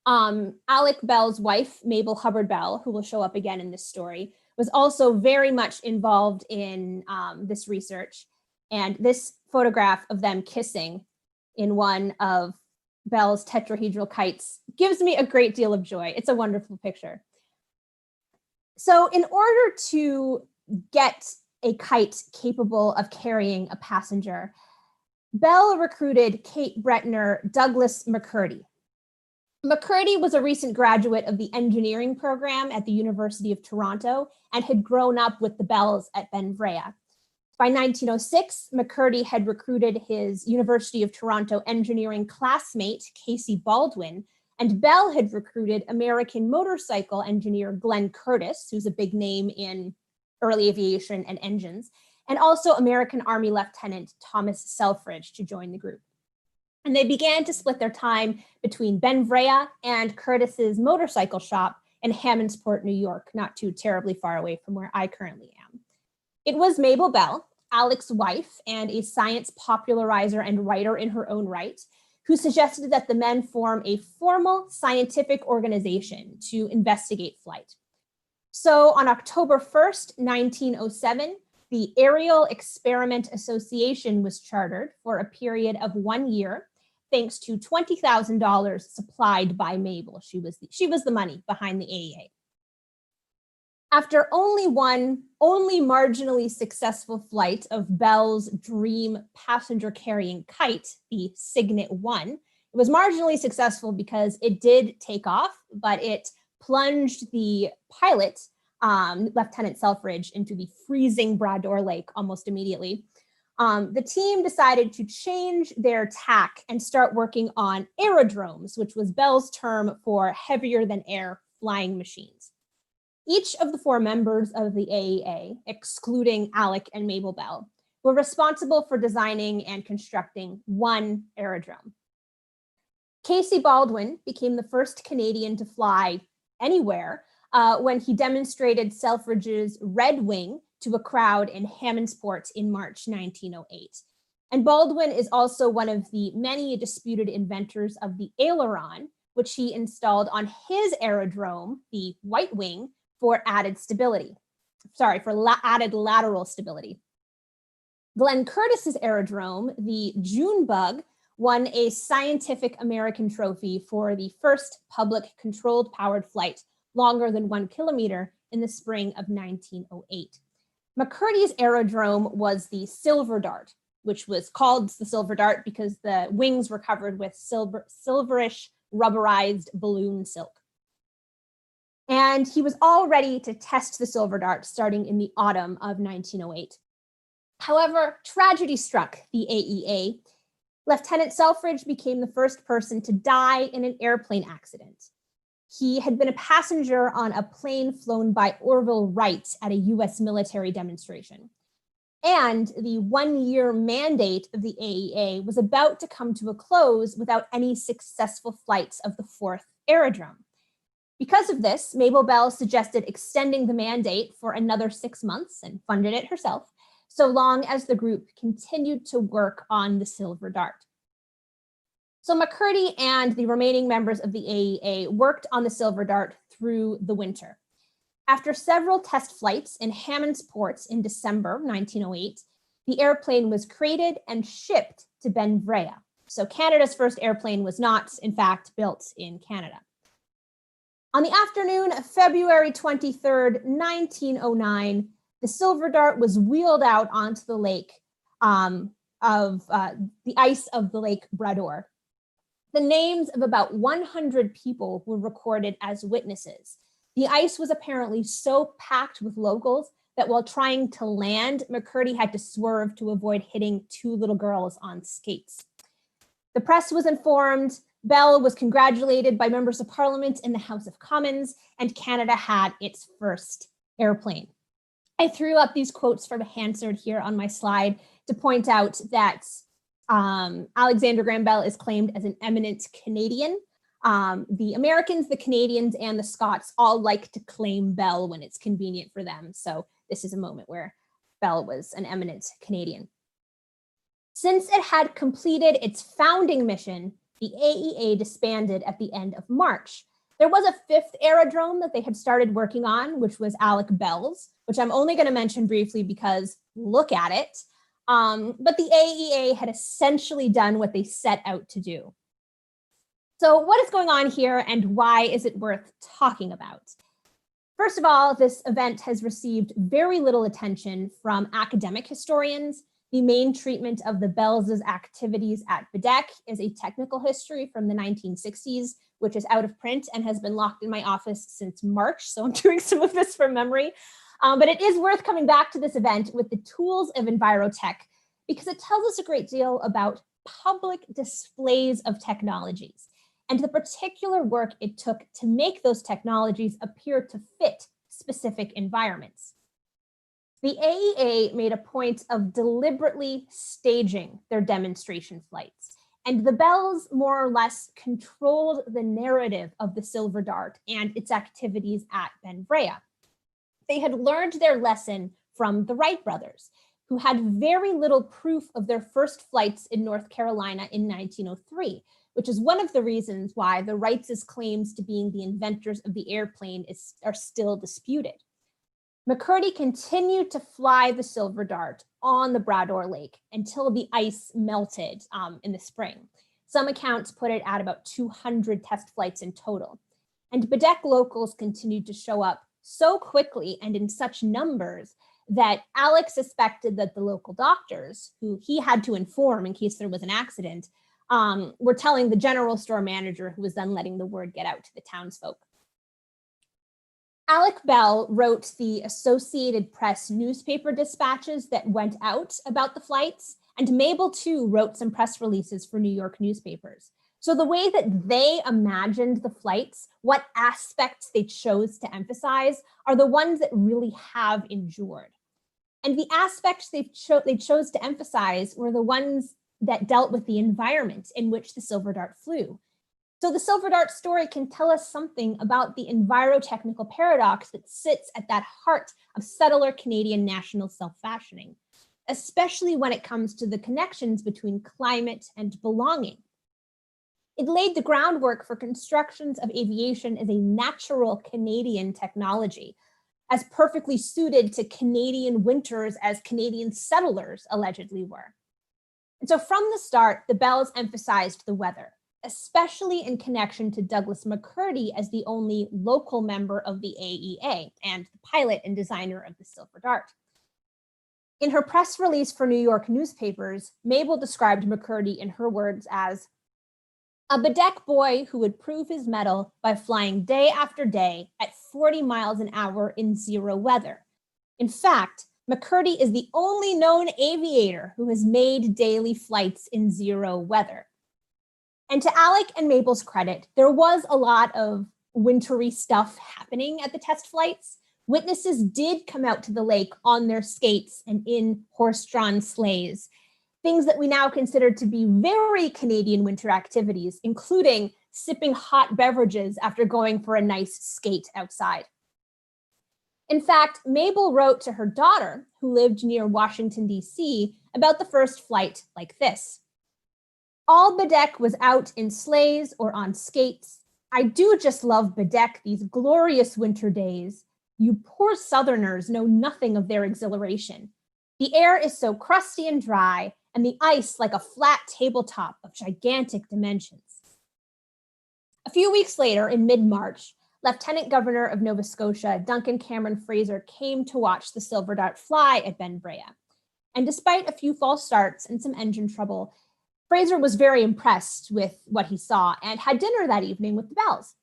Alec Bell's wife, Mabel Hubbard Bell, who will show up again in this story, was also very much involved in this research. And this photograph of them kissing in one of Bell's tetrahedral kites gives me a great deal of joy. It's a wonderful picture. So in order to get a kite capable of carrying a passenger, Bell recruited Kate Bretner Douglas McCurdy. McCurdy was a recent graduate of the engineering program at the University of Toronto and had grown up with the Bells at Benvrea. By 1906, McCurdy had recruited his University of Toronto engineering classmate, Casey Baldwin, and Bell had recruited American motorcycle engineer Glenn Curtis, who's a big name in early aviation and engines, and also American Army Lieutenant Thomas Selfridge to join the group. And they began to split their time between Benvrea and Curtis's motorcycle shop in Hammondsport, New York, not too terribly far away from where I currently am. It was Mabel Bell, Alec's wife and a science popularizer and writer in her own right, who suggested that the men form a formal scientific organization to investigate flight. So on October 1st, 1907, the Aerial Experiment Association was chartered for a period of 1 year, thanks to $20,000 supplied by Mabel. She was the money behind the AEA. After only marginally successful flight of Bell's dream passenger-carrying kite, the Cygnet 1, it was marginally successful because it did take off, but it plunged the pilot, Lieutenant Selfridge, into the freezing Brador Lake almost immediately. The team decided to change their tack and start working on aerodromes, which was Bell's term for heavier than air flying machines. Each of the 4 members of the AEA, excluding Alec and Mabel Bell, were responsible for designing and constructing one aerodrome. Casey Baldwin became the first Canadian to fly anywhere when he demonstrated Selfridge's Red Wing to a crowd in Hammondsport in March 1908. And Baldwin is also one of the many disputed inventors of the aileron, which he installed on his aerodrome, the White Wing, for added stability. Added lateral stability. Glenn Curtis's aerodrome, the June Bug, won a Scientific American trophy for the first public controlled powered flight longer than 1 kilometer in the spring of 1908. McCurdy's aerodrome was the Silver Dart, which was called the Silver Dart because the wings were covered with silverish rubberized balloon silk. And he was all ready to test the Silver Dart starting in the autumn of 1908. However, tragedy struck the AEA. Lieutenant Selfridge became the first person to die in an airplane accident. He had been a passenger on a plane flown by Orville Wright at a US military demonstration. And the 1-year mandate of the AEA was about to come to a close without any successful flights of the 4th aerodrome. Because of this, Mabel Bell suggested extending the mandate for another 6 months and funded it herself, so long as the group continued to work on the Silver Dart. So McCurdy and the remaining members of the AEA worked on the Silver Dart through the winter. After several test flights in Hammondsport in December 1908, the airplane was crated and shipped to Benvrea. So Canada's first airplane was not, in fact, built in Canada. On the afternoon of February 23rd, 1909, the Silver Dart was wheeled out onto the lake the ice of the Lake Brador. The names of about 100 people were recorded as witnesses. The ice was apparently so packed with locals that while trying to land, McCurdy had to swerve to avoid hitting two little girls on skates. The press was informed, Bell was congratulated by members of Parliament in the House of Commons, and Canada had its first airplane. I threw up these quotes from Hansard here on my slide to point out that Alexander Graham Bell is claimed as an eminent Canadian. The Americans, the Canadians, and the Scots all like to claim Bell when it's convenient for them. So this is a moment where Bell was an eminent Canadian. Since it had completed its founding mission, the AEA disbanded at the end of March. There was a fifth aerodrome that they had started working on, which was Alec Bell's, which I'm only going to mention briefly because look at it. But the AEA had essentially done what they set out to do. So what is going on here and why is it worth talking about? First of all, this event has received very little attention from academic historians. The main treatment of the Bells' activities at BDEC is a technical history from the 1960s, which is out of print and has been locked in my office since March. So I'm doing some of this from memory. But it is worth coming back to this event with the tools of Envirotech because it tells us a great deal about public displays of technologies and the particular work it took to make those technologies appear to fit specific environments. The AEA made a point of deliberately staging their demonstration flights, and the Bells more or less controlled the narrative of the Silver Dart and its activities at Benbrea. They had learned their lesson from the Wright brothers, who had very little proof of their first flights in North Carolina in 1903, which is one of the reasons why the Wrights' claims to being the inventors of the airplane are still disputed. McCurdy continued to fly the Silver Dart on the Brador Lake until the ice melted in the spring. Some accounts put it at about 200 test flights in total. And BDEC locals continued to show up so quickly and in such numbers that Alex suspected that the local doctors, who he had to inform in case there was an accident, were telling the general store manager, who was then letting the word get out to the townsfolk. Alec Bell wrote the Associated Press newspaper dispatches that went out about the flights, and Mabel too wrote some press releases for New York newspapers. So the way that they imagined the flights, what aspects they chose to emphasize, are the ones that really have endured. And the aspects they chose to emphasize were the ones that dealt with the environment in which the Silver Dart flew. So the Silver Dart story can tell us something about the envirotechnical paradox that sits at that heart of settler Canadian national self-fashioning, especially when it comes to the connections between climate and belonging. It laid the groundwork for constructions of aviation as a natural Canadian technology, as perfectly suited to Canadian winters as Canadian settlers allegedly were. And so from the start, the Bells emphasized the weather, especially in connection to Douglas McCurdy as the only local member of the AEA and the pilot and designer of the Silver Dart. In her press release for New York newspapers, Mabel described McCurdy in her words as a BDEC boy who would prove his mettle by flying day after day at 40 miles an hour in zero weather. In fact, McCurdy is the only known aviator who has made daily flights in zero weather. And to Alec and Mabel's credit, there was a lot of wintry stuff happening at the test flights. Witnesses did come out to the lake on their skates and in horse-drawn sleighs, things that we now consider to be very Canadian winter activities, including sipping hot beverages after going for a nice skate outside. In fact, Mabel wrote to her daughter, who lived near Washington, D.C., about the first flight like this. All BDEC was out in sleighs or on skates. I do just love BDEC these glorious winter days. You poor Southerners know nothing of their exhilaration. The air is so crusty and dry, and the ice like a flat tabletop of gigantic dimensions. A few weeks later, in mid-March, Lieutenant Governor of Nova Scotia, Duncan Cameron Fraser, came to watch the Silver Dart fly at Benbrea. And despite a few false starts and some engine trouble, Fraser was very impressed with what he saw and had dinner that evening with the Bells.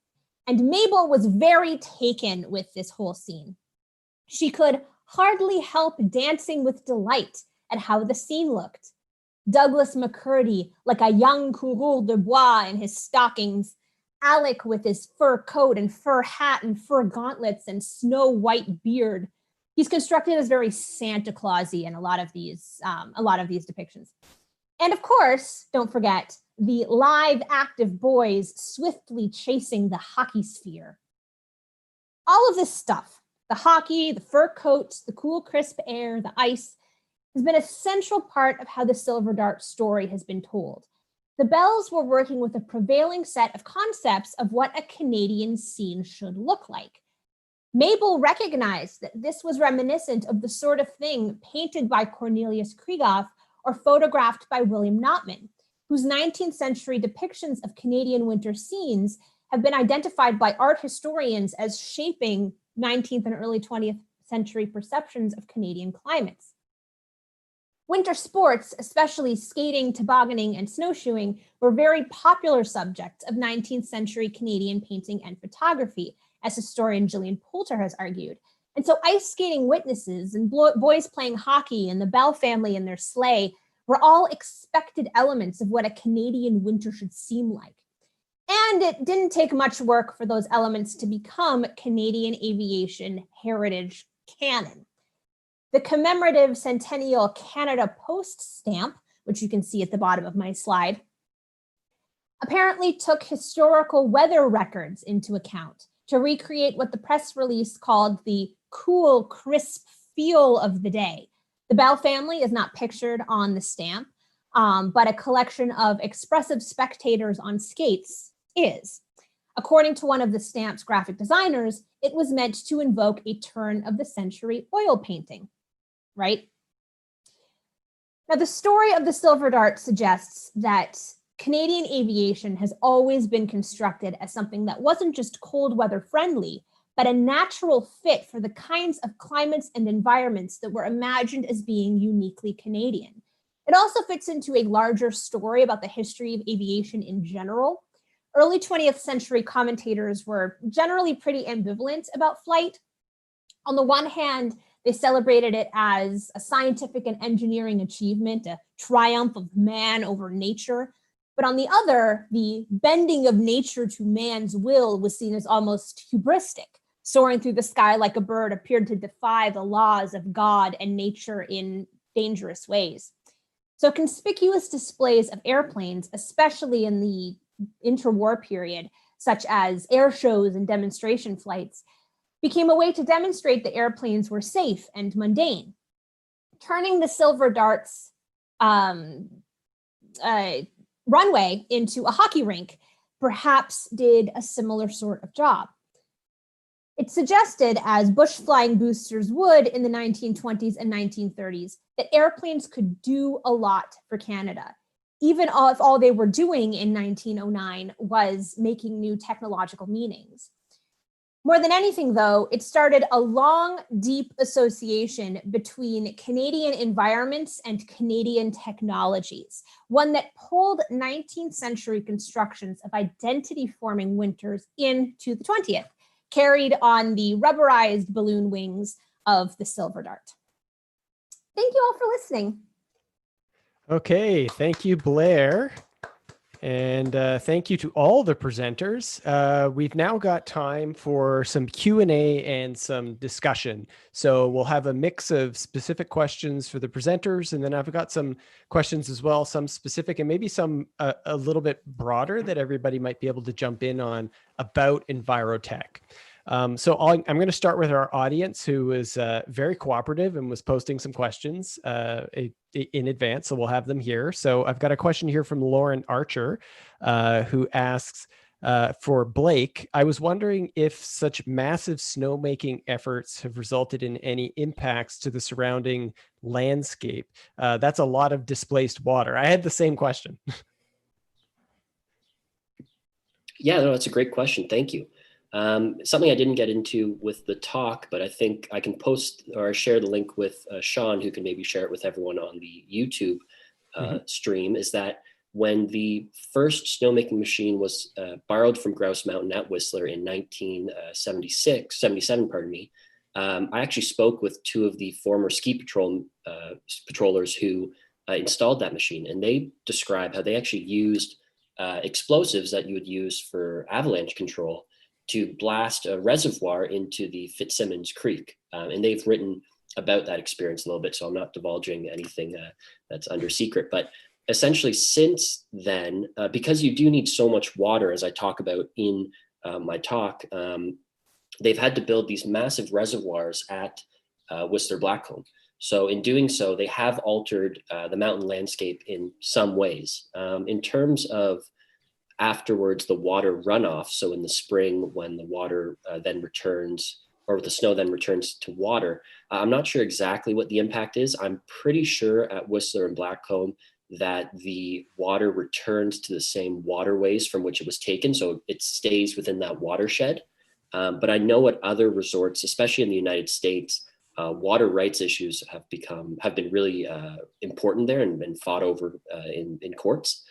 And Mabel was very taken with this whole scene. She could hardly help dancing with delight at how the scene looked. Douglas McCurdy, like a young coureur de bois in his stockings, Alec with his fur coat and fur hat and fur gauntlets and snow white beard. He's constructed as very Santa Clausy in a lot of these depictions. And of course, don't forget the live active boys swiftly chasing the hockey sphere. All of this stuff, the hockey, the fur coats, the cool crisp air, the ice, has been a central part of how the Silver Dart story has been told. The Bells were working with a prevailing set of concepts of what a Canadian scene should look like. Mabel recognized that this was reminiscent of the sort of thing painted by Cornelius Krieghoff or photographed by William Notman, whose 19th century depictions of Canadian winter scenes have been identified by art historians as shaping 19th and early 20th century perceptions of Canadian climates. Winter sports, especially skating, tobogganing, and snowshoeing, were very popular subjects of 19th century Canadian painting and photography, as historian Gillian Poulter has argued. And so ice skating witnesses and boys playing hockey and the Bell family and their sleigh were all expected elements of what a Canadian winter should seem like. And it didn't take much work for those elements to become Canadian aviation heritage canon. The commemorative Centennial Canada Post stamp, which you can see at the bottom of my slide, apparently took historical weather records into account to recreate what the press release called the cool, crisp feel of the day. The Bell family is not pictured on the stamp, but a collection of expressive spectators on skates is. According to one of the stamp's graphic designers, it was meant to invoke a turn of the century oil painting, right? Now, the story of the Silver Dart suggests that Canadian aviation has always been constructed as something that wasn't just cold weather friendly, but a natural fit for the kinds of climates and environments that were imagined as being uniquely Canadian. It also fits into a larger story about the history of aviation in general. Early 20th century commentators were generally pretty ambivalent about flight. On the one hand, they celebrated it as a scientific and engineering achievement, a triumph of man over nature. But on the other, the bending of nature to man's will was seen as almost hubristic. Soaring through the sky like a bird appeared to defy the laws of God and nature in dangerous ways. So conspicuous displays of airplanes, especially in the interwar period, such as air shows and demonstration flights, became a way to demonstrate that airplanes were safe and mundane. Turning the Silver Dart's runway into a hockey rink perhaps did a similar sort of job. It suggested, as bush flying boosters would in the 1920s and 1930s, that airplanes could do a lot for Canada, even if all they were doing in 1909 was making new technological meanings. More than anything, though, it started a long, deep association between Canadian environments and Canadian technologies, one that pulled 19th century constructions of identity-forming winters into the 20th, carried on the rubberized balloon wings of the Silver Dart. Thank you all for listening. Okay, thank you, Blair. And thank you to all the presenters. We've now got time for some Q&A and some discussion. So we'll have a mix of specific questions for the presenters, and then I've got some questions as well, some specific and maybe some a little bit broader that everybody might be able to jump in on about Envirotech. So I'm going to start with our audience, who was very cooperative and was posting some questions in advance. So we'll have them here. So I've got a question here from Lauren Archer, who asks, for Blake, I was wondering if such massive snowmaking efforts have resulted in any impacts to the surrounding landscape. That's a lot of displaced water. I had the same question. Yeah, no, that's a great question. Thank you. Something I didn't get into with the talk, but I think I can post or share the link with Sean, who can maybe share it with everyone on the YouTube stream, is that when the first snowmaking machine was borrowed from Grouse Mountain at Whistler in 1977, I actually spoke with two of the former ski patrollers who installed that machine, and they describe how they actually used explosives that you would use for avalanche control to blast a reservoir into the Fitzsimmons Creek. And they've written about that experience a little bit, so I'm not divulging anything that's under secret. But essentially, since then, because you do need so much water, as I talk about in my talk, they've had to build these massive reservoirs at Whistler-Blackcomb. So in doing so, they have altered the mountain landscape in some ways. In terms of afterwards, the water runoff, so in the spring when the water then returns, or the snow then returns to water, I'm not sure exactly what the impact is. I'm pretty sure at Whistler and Blackcomb that the water returns to the same waterways from which it was taken, so it stays within that watershed. But I know at other resorts, especially in the United States, water rights issues have been really important there and been fought over in courts.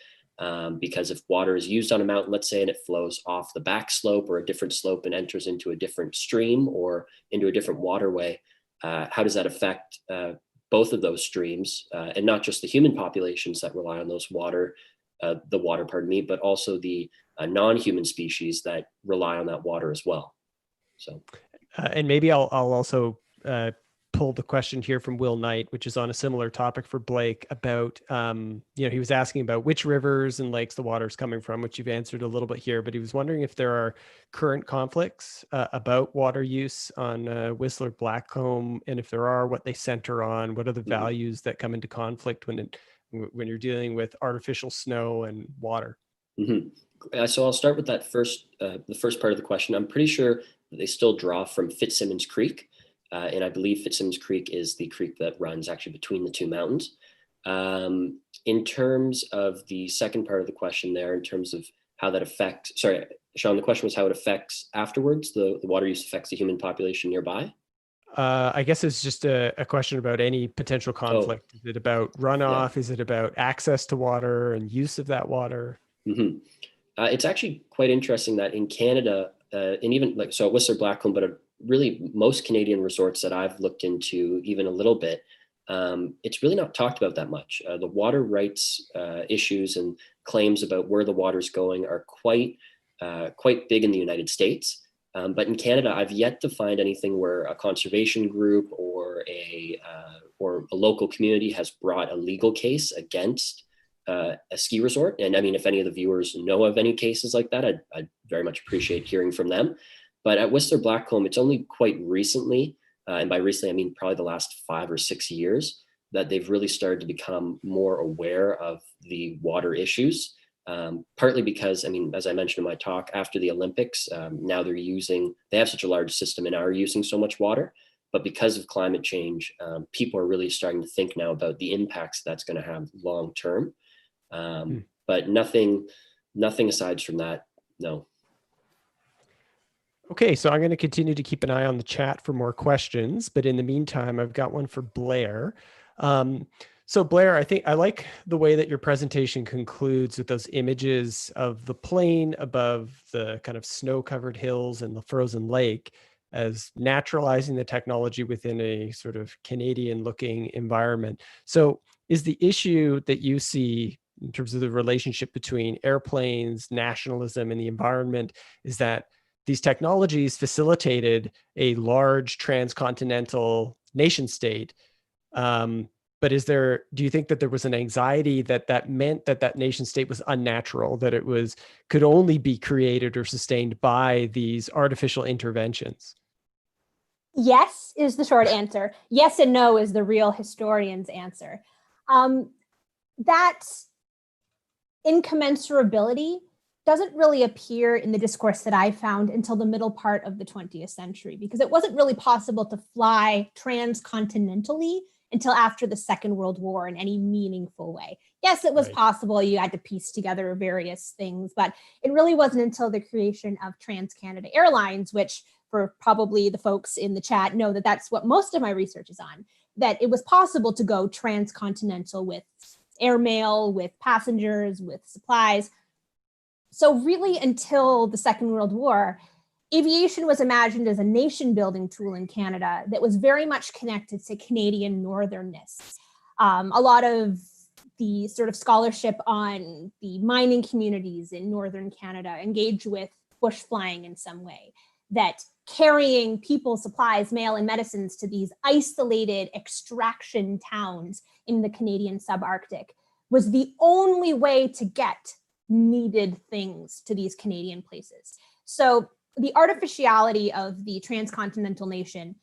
Because if water is used on a mountain, let's say, and it flows off the back slope or a different slope and enters into a different stream or into a different waterway, how does that affect both of those streams, and not just the human populations that rely on the water, but also the non-human species that rely on that water as well. So, and maybe I'll also pull the question here from Will Knight, which is on a similar topic for Blake about, he was asking about which rivers and lakes the water is coming from, which you've answered a little bit here, but he was wondering if there are current conflicts about water use on Whistler-Blackcomb, and if there are, what they center on, what are the values that come into conflict when you're dealing with artificial snow and water? So I'll start with that the first part of the question. I'm pretty sure that they still draw from Fitzsimmons Creek. And I believe Fitzsimmons Creek is the creek that runs actually between the two mountains. In terms of the second part of the question there, in terms of how that affects, sorry, Sean, the question was how it affects afterwards, the water use affects the human population nearby? I guess it's just a question about any potential conflict. Is it about runoff? Yeah. Is it about access to water and use of that water? It's actually quite interesting that in Canada, and even at Whistler-Blackcomb, but really most Canadian resorts that I've looked into even a little bit, it's really not talked about that much. The water rights issues and claims about where the water's going are quite big in the United States. But in Canada, I've yet to find anything where a conservation group or a local community has brought a legal case against a ski resort. And I mean, if any of the viewers know of any cases like that, I'd very much appreciate hearing from them. But at Whistler-Blackcomb, it's only quite recently, and by recently, I mean probably the last 5 or 6 years, that they've really started to become more aware of the water issues. Partly because, I mean, as I mentioned in my talk, after the Olympics, now they have such a large system and are using so much water. But because of climate change, people are really starting to think now about the impacts that's going to have long term. But nothing aside from that, no. Okay, so I'm going to continue to keep an eye on the chat for more questions, but in the meantime, I've got one for Blair. So Blair, I think I like the way that your presentation concludes with those images of the plain above the kind of snow-covered hills and the frozen lake as naturalizing the technology within a sort of Canadian-looking environment. So is the issue that you see in terms of the relationship between airplanes, nationalism, and the environment is that these technologies facilitated a large transcontinental nation state. But do you think that there was an anxiety that meant that nation state was unnatural, that it could only be created or sustained by these artificial interventions? Yes is the short answer. Yes and no is the real historian's answer. That incommensurability doesn't really appear in the discourse that I found until the middle part of the 20th century, because it wasn't really possible to fly transcontinentally until after the Second World War in any meaningful way. Yes, it was possible. You had to piece together various things, but it really wasn't until the creation of Trans-Canada Airlines, which for probably the folks in the chat know that that's what most of my research is on, that it was possible to go transcontinental with airmail, with passengers, with supplies. So really until the Second World War, aviation was imagined as a nation building tool in Canada that was very much connected to Canadian northernness. A lot of the sort of scholarship on the mining communities in northern Canada engage with bush flying in some way, that carrying people, supplies, mail, and medicines to these isolated extraction towns in the Canadian subarctic was the only way to get needed things to these Canadian places. So the artificiality of the transcontinental nation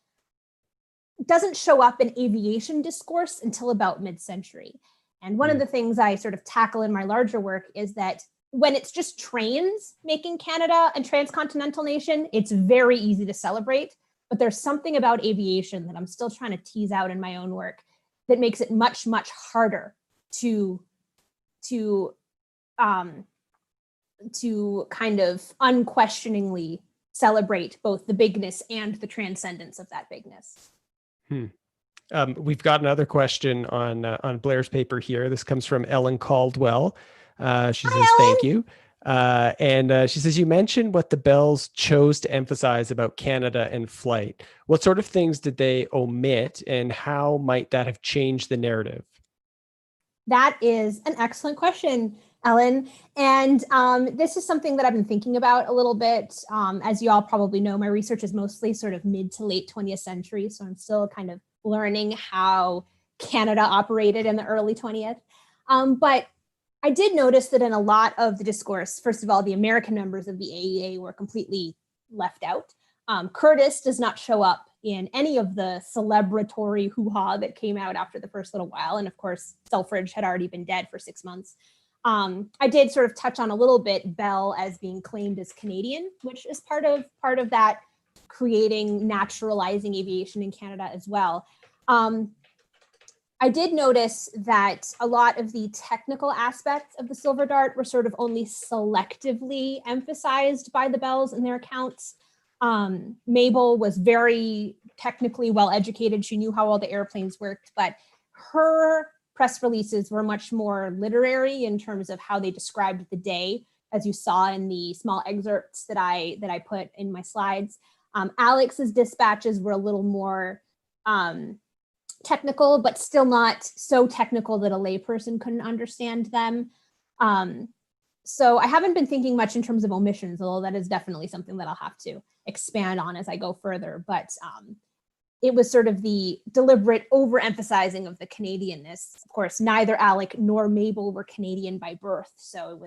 doesn't show up in aviation discourse until about mid-century. And one of the things I sort of tackle in my larger work is that when it's just trains making Canada a transcontinental nation, it's very easy to celebrate. But there's something about aviation that I'm still trying to tease out in my own work that makes it much, much harder to kind of unquestioningly celebrate both the bigness and the transcendence of that bigness. We've got another question on Blair's paper here. This comes from Ellen Caldwell. She says, Ellen. thank you. And she says, you mentioned what the Bells chose to emphasize about Canada and flight. What sort of things did they omit, and how might that have changed the narrative? That is an excellent question, Ellen. And this is something that I've been thinking about a little bit. As you all probably know, my research is mostly sort of mid to late 20th century. So I'm still kind of learning how Canada operated in the early 20th. But I did notice that in a lot of the discourse, first of all, the American members of the AEA were completely left out. Curtis does not show up in any of the celebratory hoo-ha that came out after the first little while. And of course, Selfridge had already been dead for 6 months. I did sort of touch on a little bit Bell as being claimed as Canadian, which is part of that creating, naturalizing aviation in Canada as well. I did notice that a lot of the technical aspects of the Silver Dart were sort of only selectively emphasized by the Bells in their accounts. Mabel was very technically well educated. She knew how all the airplanes worked, but her press releases were much more literary in terms of how they described the day, as you saw in the small excerpts that I put in my slides. Alex's dispatches were a little more technical, but still not so technical that a layperson couldn't understand them. So I haven't been thinking much in terms of omissions, although that is definitely something that I'll have to expand on as I go further. But it was sort of the deliberate overemphasizing of the Canadianness. Of course, neither Alec nor Mabel were Canadian by birth, so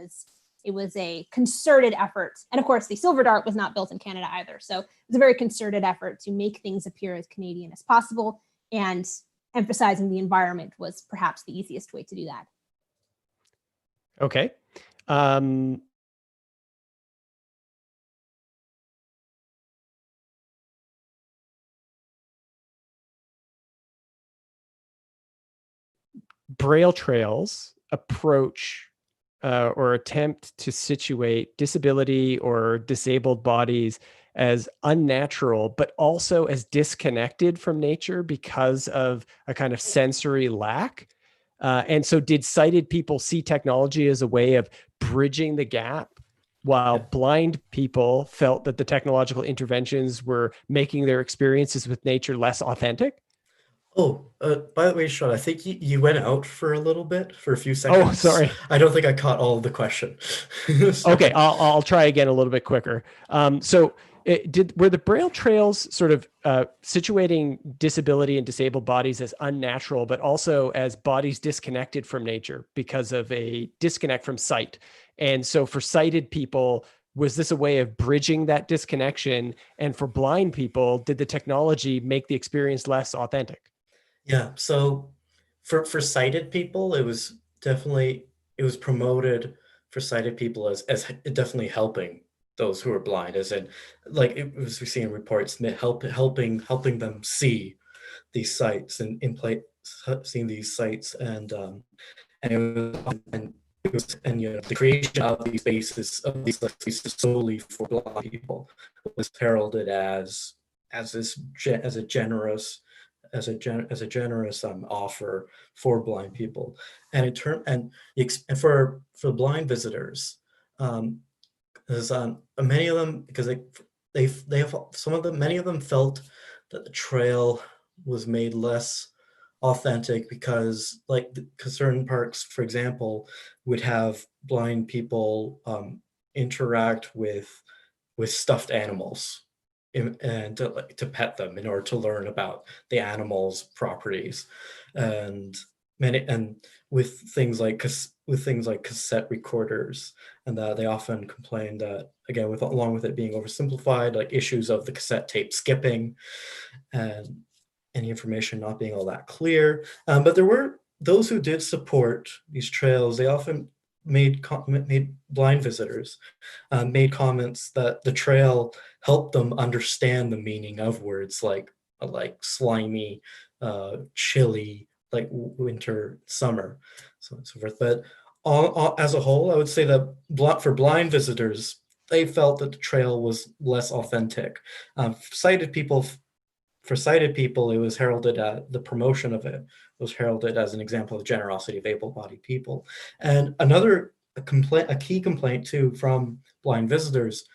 it was a concerted effort. And of course, the Silver Dart was not built in Canada either. So it was a very concerted effort to make things appear as Canadian as possible. And emphasizing the environment was perhaps the easiest way to do that. Okay. Braille trails approach or attempt to situate disability or disabled bodies as unnatural, but also as disconnected from nature because of a kind of sensory lack. And so did sighted people see technology as a way of bridging the gap, while blind people felt that the technological interventions were making their experiences with nature less authentic? Oh, by the way, Sean, I think you went out for a little bit, for a few seconds. Oh, sorry. I don't think I caught all of the question. Okay, I'll try again a little bit quicker. Were the Braille trails sort of situating disability and disabled bodies as unnatural, but also as bodies disconnected from nature because of a disconnect from sight? And so for sighted people, was this a way of bridging that disconnection? And for blind people, did the technology make the experience less authentic? Yeah, so for sighted people, it was promoted for sighted people as definitely helping those who are blind, as in, like it was, we see in reports, helping them see these sites and seeing these sites, and the creation of these spaces solely for blind people was heralded as a generous offer for blind people, and for blind visitors, because many of them, because they have many of them felt that the trail was made less authentic because certain parks, for example, would have blind people interact with stuffed animals and to pet them in order to learn about the animals' properties, and with things like cassette recorders, and that they often complain that, again, along with it being oversimplified, like issues of the cassette tape skipping and any information not being all that clear. But there were those who did support these trails. They often made blind visitors made comments that the trail helped them understand the meaning of words like slimy, chilly, like winter, summer, so on and so forth. But as a whole, I would say that for blind visitors, they felt that the trail was less authentic. For sighted people, it was heralded at the promotion of it was heralded as an example of generosity of able-bodied people. And a key complaint too from blind visitors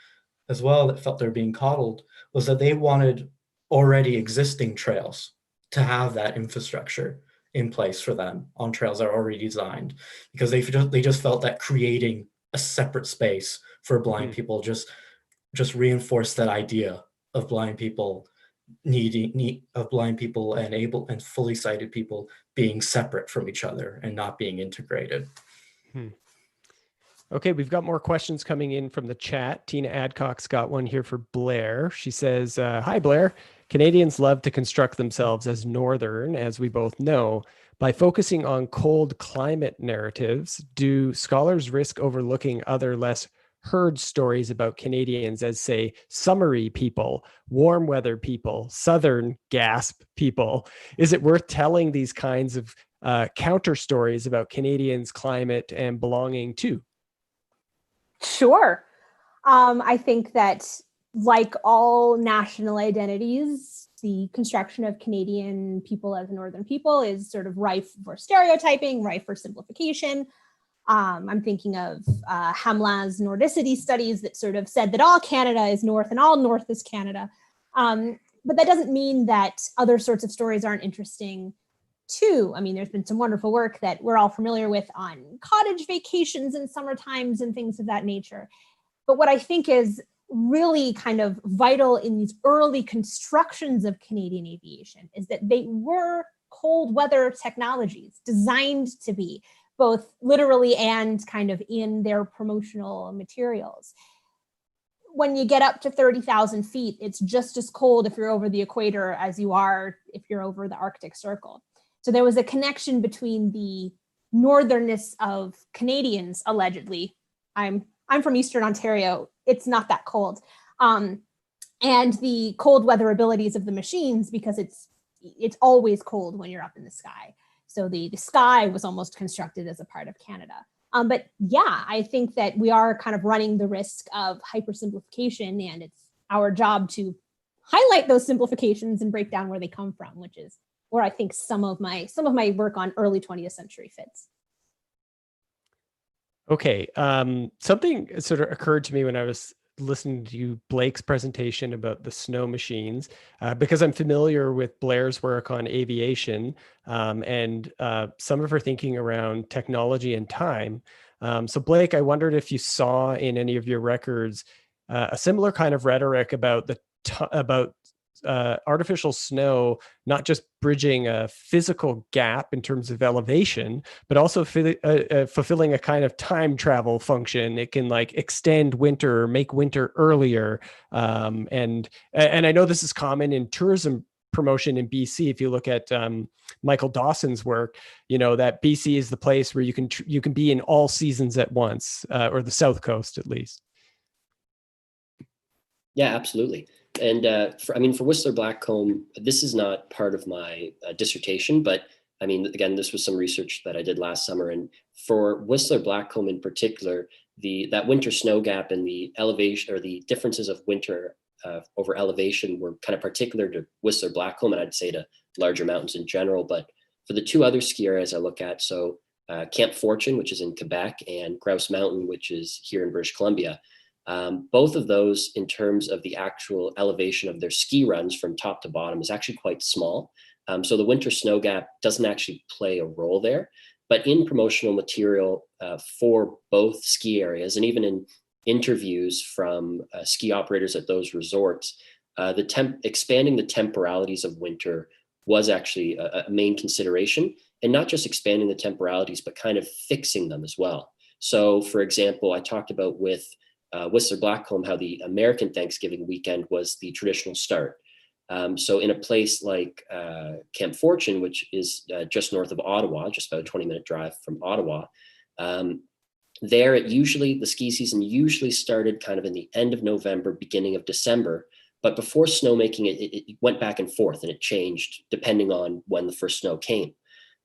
as well that felt they're being coddled was that they wanted already existing trails to have that infrastructure in place for them on trails that are already designed, because they just felt that creating a separate space for blind people just reinforced that idea of blind people and able and fully sighted people being separate from each other and not being integrated. Okay, we've got more questions coming in from the chat. Tina Adcock's got one here for Blair. She says, hi, Blair. Canadians love to construct themselves as northern, as we both know. By focusing on cold climate narratives, do scholars risk overlooking other less heard stories about Canadians as, say, summery people, warm weather people, southern gasp people? Is it worth telling these kinds of counter stories about Canadians' climate and belonging too? Sure. I think that, like all national identities, the construction of Canadian people as northern people is sort of rife for stereotyping, rife for simplification. I'm thinking of Hamelin's Nordicity studies that sort of said that all Canada is north and all north is Canada. But that doesn't mean that other sorts of stories aren't interesting too. I mean, there's been some wonderful work that we're all familiar with on cottage vacations in summer times and things of that nature. But what I think is really kind of vital in these early constructions of Canadian aviation is that they were cold weather technologies designed to be, both literally and kind of in their promotional materials. When you get up to 30,000 feet, it's just as cold if you're over the equator as you are if you're over the Arctic Circle. So there was a connection between the northernness of Canadians, allegedly. I'm from Eastern Ontario. It's not that cold. And the cold weather abilities of the machines, because it's always cold when you're up in the sky. So the sky was almost constructed as a part of Canada. But yeah, I think that we are kind of running the risk of hypersimplification, and it's our job to highlight those simplifications and break down where they come from, which is where I think some of my work on early 20th century fits. Okay, something sort of occurred to me when I was listening to Blake's presentation about the snow machines, because I'm familiar with Blair's work on aviation and some of her thinking around technology and time. So Blake, I wondered if you saw in any of your records a similar kind of rhetoric about artificial snow, not just bridging a physical gap in terms of elevation, but also fulfilling a kind of time travel function. It can like extend winter, or make winter earlier. And I know this is common in tourism promotion in BC. If you look at Michael Dawson's work, you know that BC is the place where you can be in all seasons at once, or the South Coast at least. Yeah, absolutely. And for Whistler-Blackcomb, this is not part of my dissertation, but I mean, again, this was some research that I did last summer. And for Whistler-Blackcomb in particular, that winter snow gap and the elevation, or the differences of winter over elevation, were kind of particular to Whistler-Blackcomb, and I'd say to larger mountains in general. But for the two other ski areas I look at, so Camp Fortune, which is in Quebec, and Grouse Mountain, which is here in British Columbia, Both of those, in terms of the actual elevation of their ski runs from top to bottom, is actually quite small. So the winter snow gap doesn't actually play a role there. But in promotional material for both ski areas, and even in interviews from ski operators at those resorts, expanding the temporalities of winter was actually a main consideration, and not just expanding the temporalities, but kind of fixing them as well. So, for example, I talked about with Whistler-Blackcomb how the American Thanksgiving weekend was the traditional start. So in a place like Camp Fortune, which is just north of Ottawa, just about a 20-minute drive from Ottawa, there the ski season usually started kind of in the end of November, beginning of December. But before snowmaking, it went back and forth, and it changed depending on when the first snow came.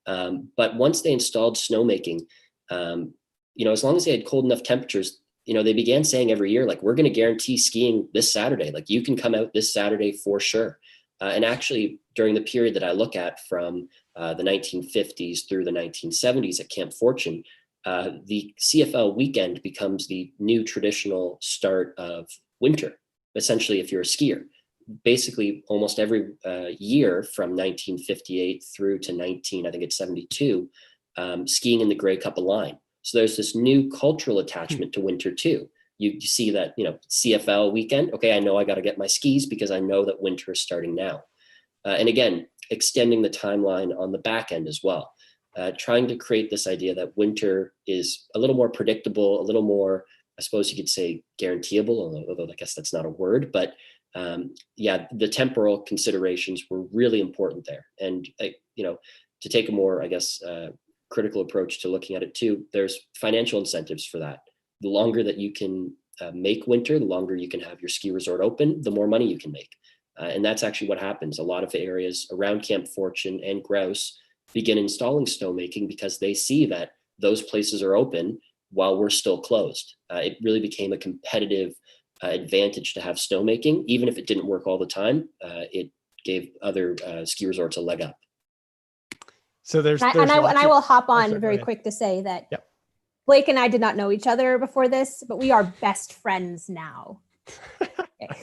But once they installed snowmaking, as long as they had cold enough temperatures, they began saying every year, like, we're going to guarantee skiing this Saturday. Like, you can come out this Saturday for sure. And actually, during the period that I look at from the 1950s through the 1970s at Camp Fortune, the CFL weekend becomes the new traditional start of winter, essentially, if you're a skier. Basically, almost every year from 1958 through to 72, skiing in the Grey Cup of line. So there's this new cultural attachment to winter too. You see that, CFL weekend. Okay, I know I got to get my skis because I know that winter is starting now. And again, extending the timeline on the back end as well. Trying to create this idea that winter is a little more predictable, a little more, I suppose you could say, guaranteeable, although I guess that's not a word. But the temporal considerations were really important there. And, to take a more, critical approach to looking at it too, there's financial incentives for that. The longer that you can make winter, the longer you can have your ski resort open, the more money you can make. And that's actually what happens. A lot of areas around Camp Fortune and Grouse begin installing snowmaking because they see that those places are open while we're still closed. It really became a competitive advantage to have snowmaking. Even if it didn't work all the time, it gave other ski resorts a leg up. So I will hop on very quick to say that Blake and I did not know each other before this, but we are best friends now. Okay.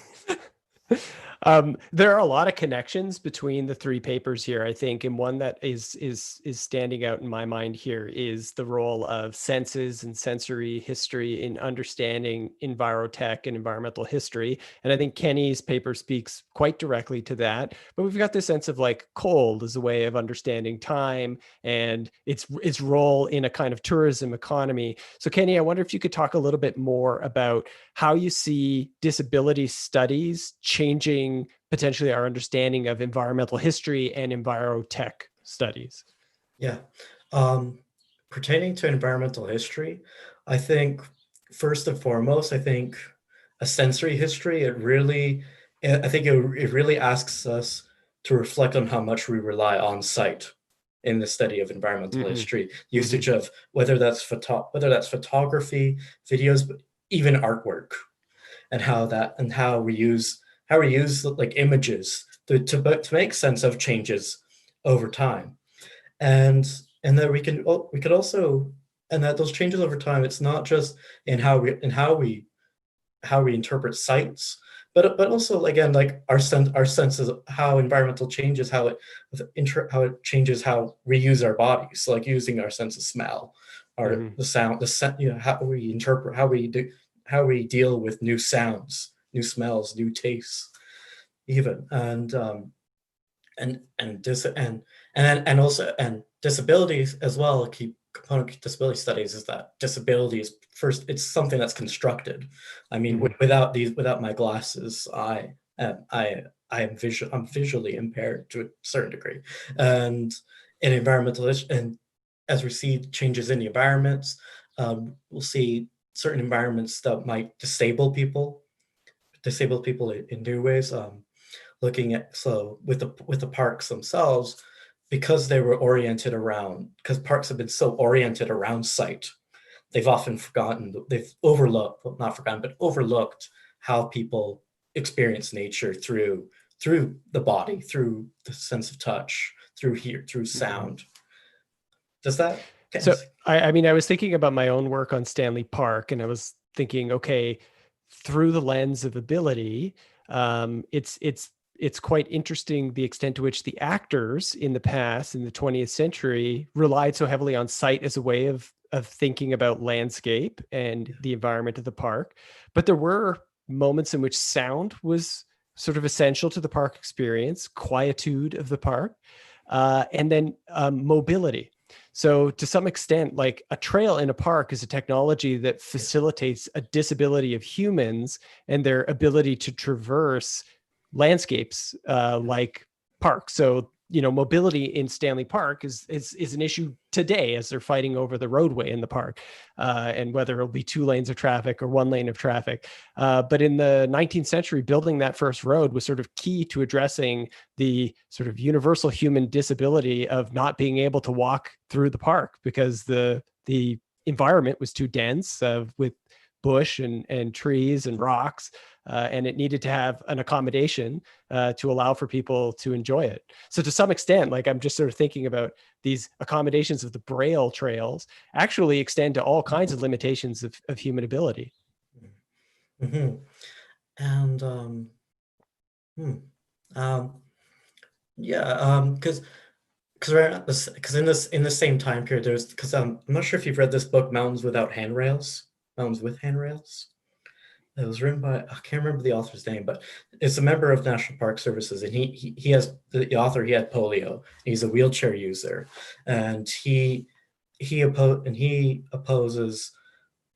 There are a lot of connections between the three papers here, I think, and one that is standing out in my mind here is the role of senses and sensory history in understanding envirotech and environmental history. And I think Kenny's paper speaks quite directly to that. But we've got this sense of like cold as a way of understanding time and its role in a kind of tourism economy. So Kenny, I wonder if you could talk a little bit more about how you see disability studies changing potentially our understanding of environmental history and envirotech studies. Yeah. Pertaining to environmental history, I think first and foremost, a sensory history, it really asks us to reflect on how much we rely on sight in the study of environmental history, usage of whether that's photography, videos, but even artwork, and how we use like images to make sense of changes over time, and that we could also, and that those changes over time, it's not just in how we interpret sites, but also again, like our senses of how environmental changes, how it changes how we use our bodies, like using our sense of smell, or the sound, how we interpret, how we deal with new sounds, new smells, new tastes, even, and disabilities as well. A key component of disability studies is that disability is first, it's something that's constructed. I mean, without my glasses, I'm visually impaired to a certain degree, and in environmental, and as we see changes in the environments, we'll see certain environments that might disable people in new ways. Looking at, so with the parks themselves, because parks have been so oriented around sight, they've overlooked how people experience nature through the body, through the sense of touch, through sound. Does that? So I mean, I was thinking about my own work on Stanley Park, and I was thinking, okay, through the lens of ability, it's quite interesting the extent to which the actors in the past, in the 20th century, relied so heavily on sight as a way of thinking about landscape and the environment of the park. But there were moments in which sound was sort of essential to the park experience, quietude of the park, and then mobility. So to some extent, like a trail in a park is a technology that facilitates a disability of humans and their ability to traverse landscapes like parks. So, mobility in Stanley Park is an issue today as they're fighting over the roadway in the park, and whether it'll be 2 lanes of traffic or 1 lane of traffic. But in the 19th century, building that first road was sort of key to addressing the sort of universal human disability of not being able to walk through the park because the environment was too dense with bush and trees and rocks. And it needed to have an accommodation to allow for people to enjoy it. So to some extent, like I'm just sort of thinking about these accommodations of the Braille trails actually extend to all kinds of limitations of human ability. Mm-hmm. And because in the same time period, because I'm not sure if you've read this book, Mountains with Handrails. It was written by, I can't remember the author's name, but it's a member of National Park Services, and he has, the author, he had polio. He's a wheelchair user, and he opposes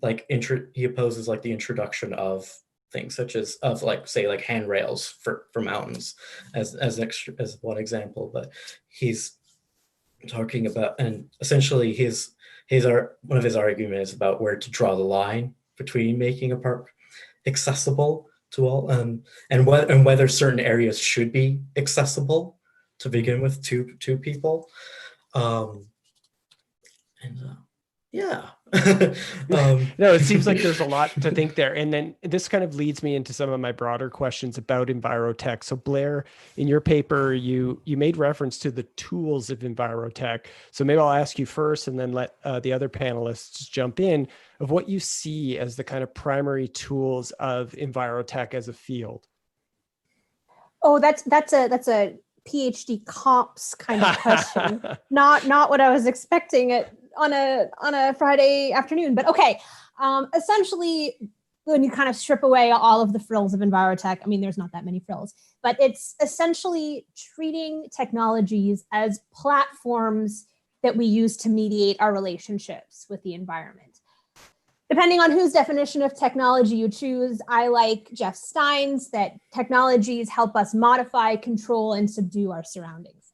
like the introduction of things such as say handrails for mountains as one example. But he's talking about, and essentially one of his arguments is about where to draw the line between making a park accessible to all, and whether certain areas should be accessible to begin with to people. Yeah. No, it seems like there's a lot to think there. And then this kind of leads me into some of my broader questions about Envirotech. So Blair, in your paper, you made reference to the tools of Envirotech. So maybe I'll ask you first and then let the other panelists jump in of what you see as the kind of primary tools of Envirotech as a field. Oh, that's a PhD comps kind of question. not what I was expecting on a Friday afternoon, but okay. Essentially, when you kind of strip away all of the frills of Envirotech, I mean, there's not that many frills, but it's essentially treating technologies as platforms that we use to mediate our relationships with the environment. Depending on whose definition of technology you choose, I like Jeff Stein's that technologies help us modify, control, and subdue our surroundings.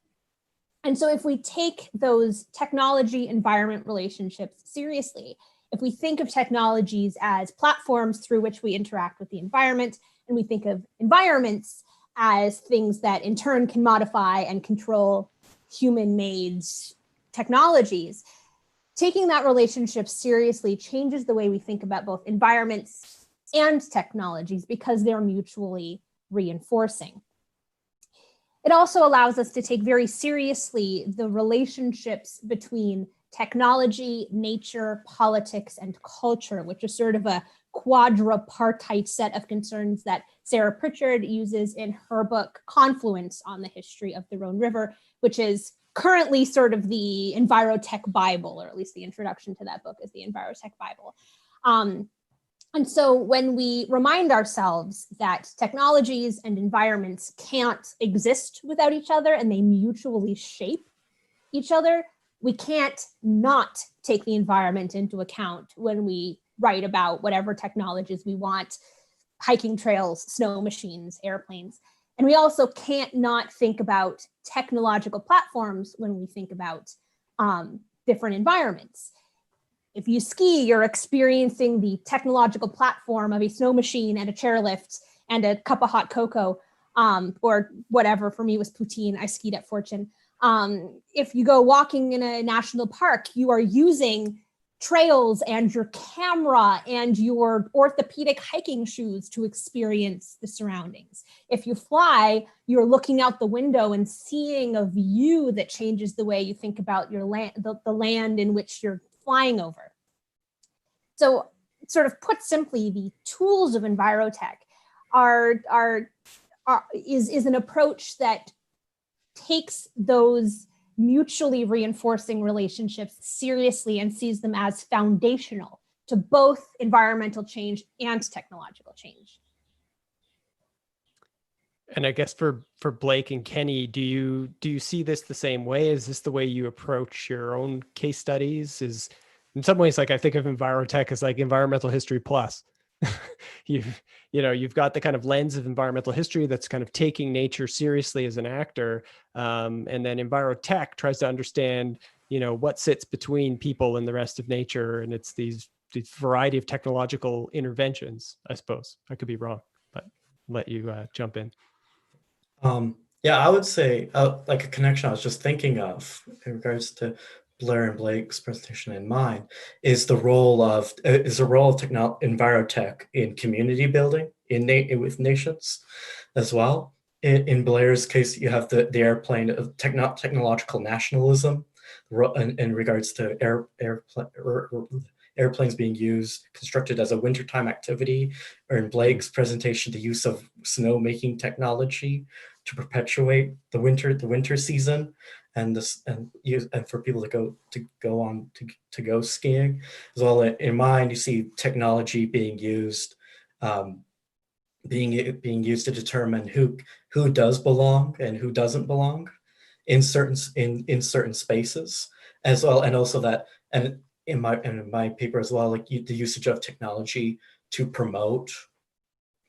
And so if we take those technology-environment relationships seriously, if we think of technologies as platforms through which we interact with the environment, and we think of environments as things that in turn can modify and control human-made technologies, taking that relationship seriously changes the way we think about both environments and technologies because they're mutually reinforcing. It also allows us to take very seriously the relationships between technology, nature, politics, and culture, which is sort of a quadripartite set of concerns that Sarah Pritchard uses in her book, Confluence on the History of the Rhone River, which is currently sort of the Envirotech Bible, or at least the introduction to that book is the Envirotech Bible. And so when we remind ourselves that technologies and environments can't exist without each other and they mutually shape each other, we can't not take the environment into account when we write about whatever technologies we want, hiking trails, snow machines, airplanes. And we also can't not think about technological platforms when we think about different environments. If you ski, you're experiencing the technological platform of a snow machine and a chairlift and a cup of hot cocoa, or whatever. For me, it was poutine. I skied at Fortune. If you go walking in a national park, you are using trails and your camera and your orthopedic hiking shoes to experience the surroundings. If you fly, you're looking out the window and seeing a view that changes the way you think about your land, the land in which you're flying over. So sort of put simply, the tools of Envirotech is an approach that takes those mutually reinforcing relationships seriously and sees them as foundational to both environmental change and technological change. And I guess for Blake and Kenny, do you see this the same way? Is this the way you approach your own case studies? Is in some ways, like I think of Envirotech as like environmental history plus. You've got the kind of lens of environmental history that's kind of taking nature seriously as an actor, and then Envirotech tries to understand what sits between people and the rest of nature, and it's these variety of technological interventions. I suppose I could be wrong, but I'll let you jump in. Yeah, I would say like a connection I was just thinking of in regards to Blair and Blake's presentation and mine is the role of Envirotech in community building with nations as well. In Blair's case, you have the airplane of technological nationalism in regards to airplanes being constructed as a wintertime activity, or in Blake's presentation, the use of snowmaking technology to perpetuate the winter season, and for people to go skiing as well. In mine, you see technology being used to determine who does belong and who doesn't belong in certain spaces as well, and also that and in my paper as well, like the usage of technology to promote,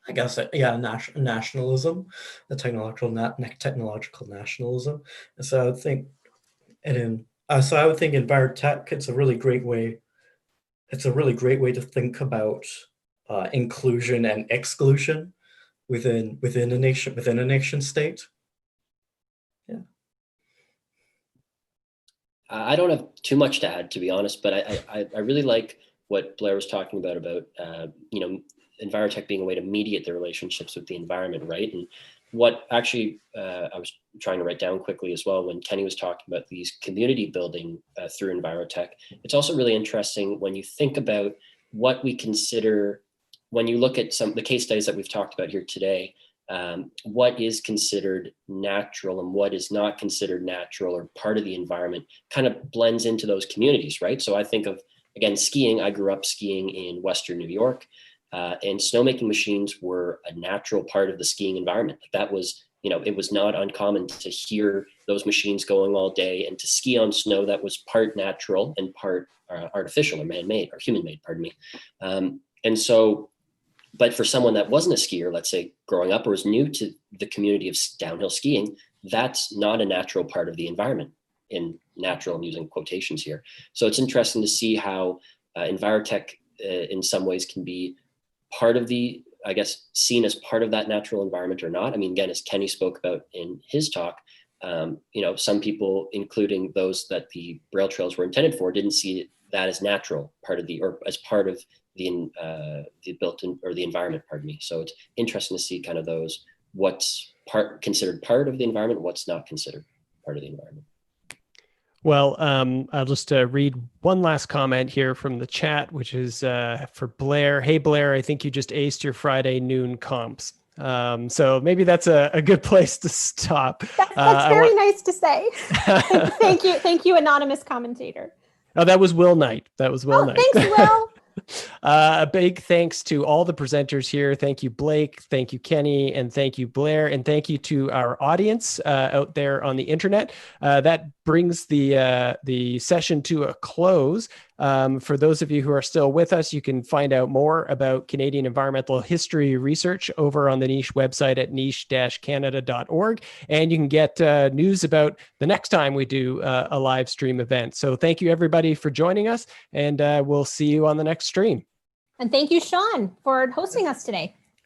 I guess, nationalism, the technological nationalism. And so I would think, Envirotech, it's a really great way. It's a really great way to think about inclusion and exclusion within a nation state. Yeah. I don't have too much to add, to be honest, but I really like what Blair was talking about Envirotech being a way to mediate the relationships with the environment, right? And what actually I was trying to write down quickly as well when Kenny was talking about these community building through Envirotech. It's also really interesting when you think about what we consider, when you look at some of the case studies that we've talked about here today, what is considered natural and what is not considered natural or part of the environment kind of blends into those communities, right? So I think of, again, skiing. I grew up skiing in Western New York, and snowmaking machines were a natural part of the skiing environment. Like that was, it was not uncommon to hear those machines going all day and to ski on snow that was part natural and part artificial or man-made or human-made, pardon me. And so, but for someone that wasn't a skier, let's say growing up or was new to the community of downhill skiing, that's not a natural part of the environment. In natural, I'm using quotations here. So it's interesting to see how Envirotech in some ways can be part of the, I guess, seen as part of that natural environment or not. I mean, again, as Kenny spoke about in his talk, some people, including those that the Braille trails were intended for, didn't see that as natural part of the, or as part of the built-in or the environment, pardon me. So it's interesting to see kind of those, what's considered part of the environment, what's not considered part of the environment. Well, I'll just read one last comment here from the chat, which is for Blair. Hey, Blair, I think you just aced your Friday noon comps. So maybe that's a good place to stop. That's very nice to say. Thank you, anonymous commentator. Oh, that was Will Knight. Thanks, Will. A big thanks to all the presenters here. Thank you, Blake. Thank you, Kenny. And thank you, Blair. And thank you to our audience out there on the internet. That brings the session to a close. For those of you who are still with us, you can find out more about Canadian environmental history research over on the Niche website at niche-canada.org. And you can get news about the next time we do a live stream event. So thank you, everybody, for joining us. And we'll see you on the next stream. And thank you, Sean, for hosting us today.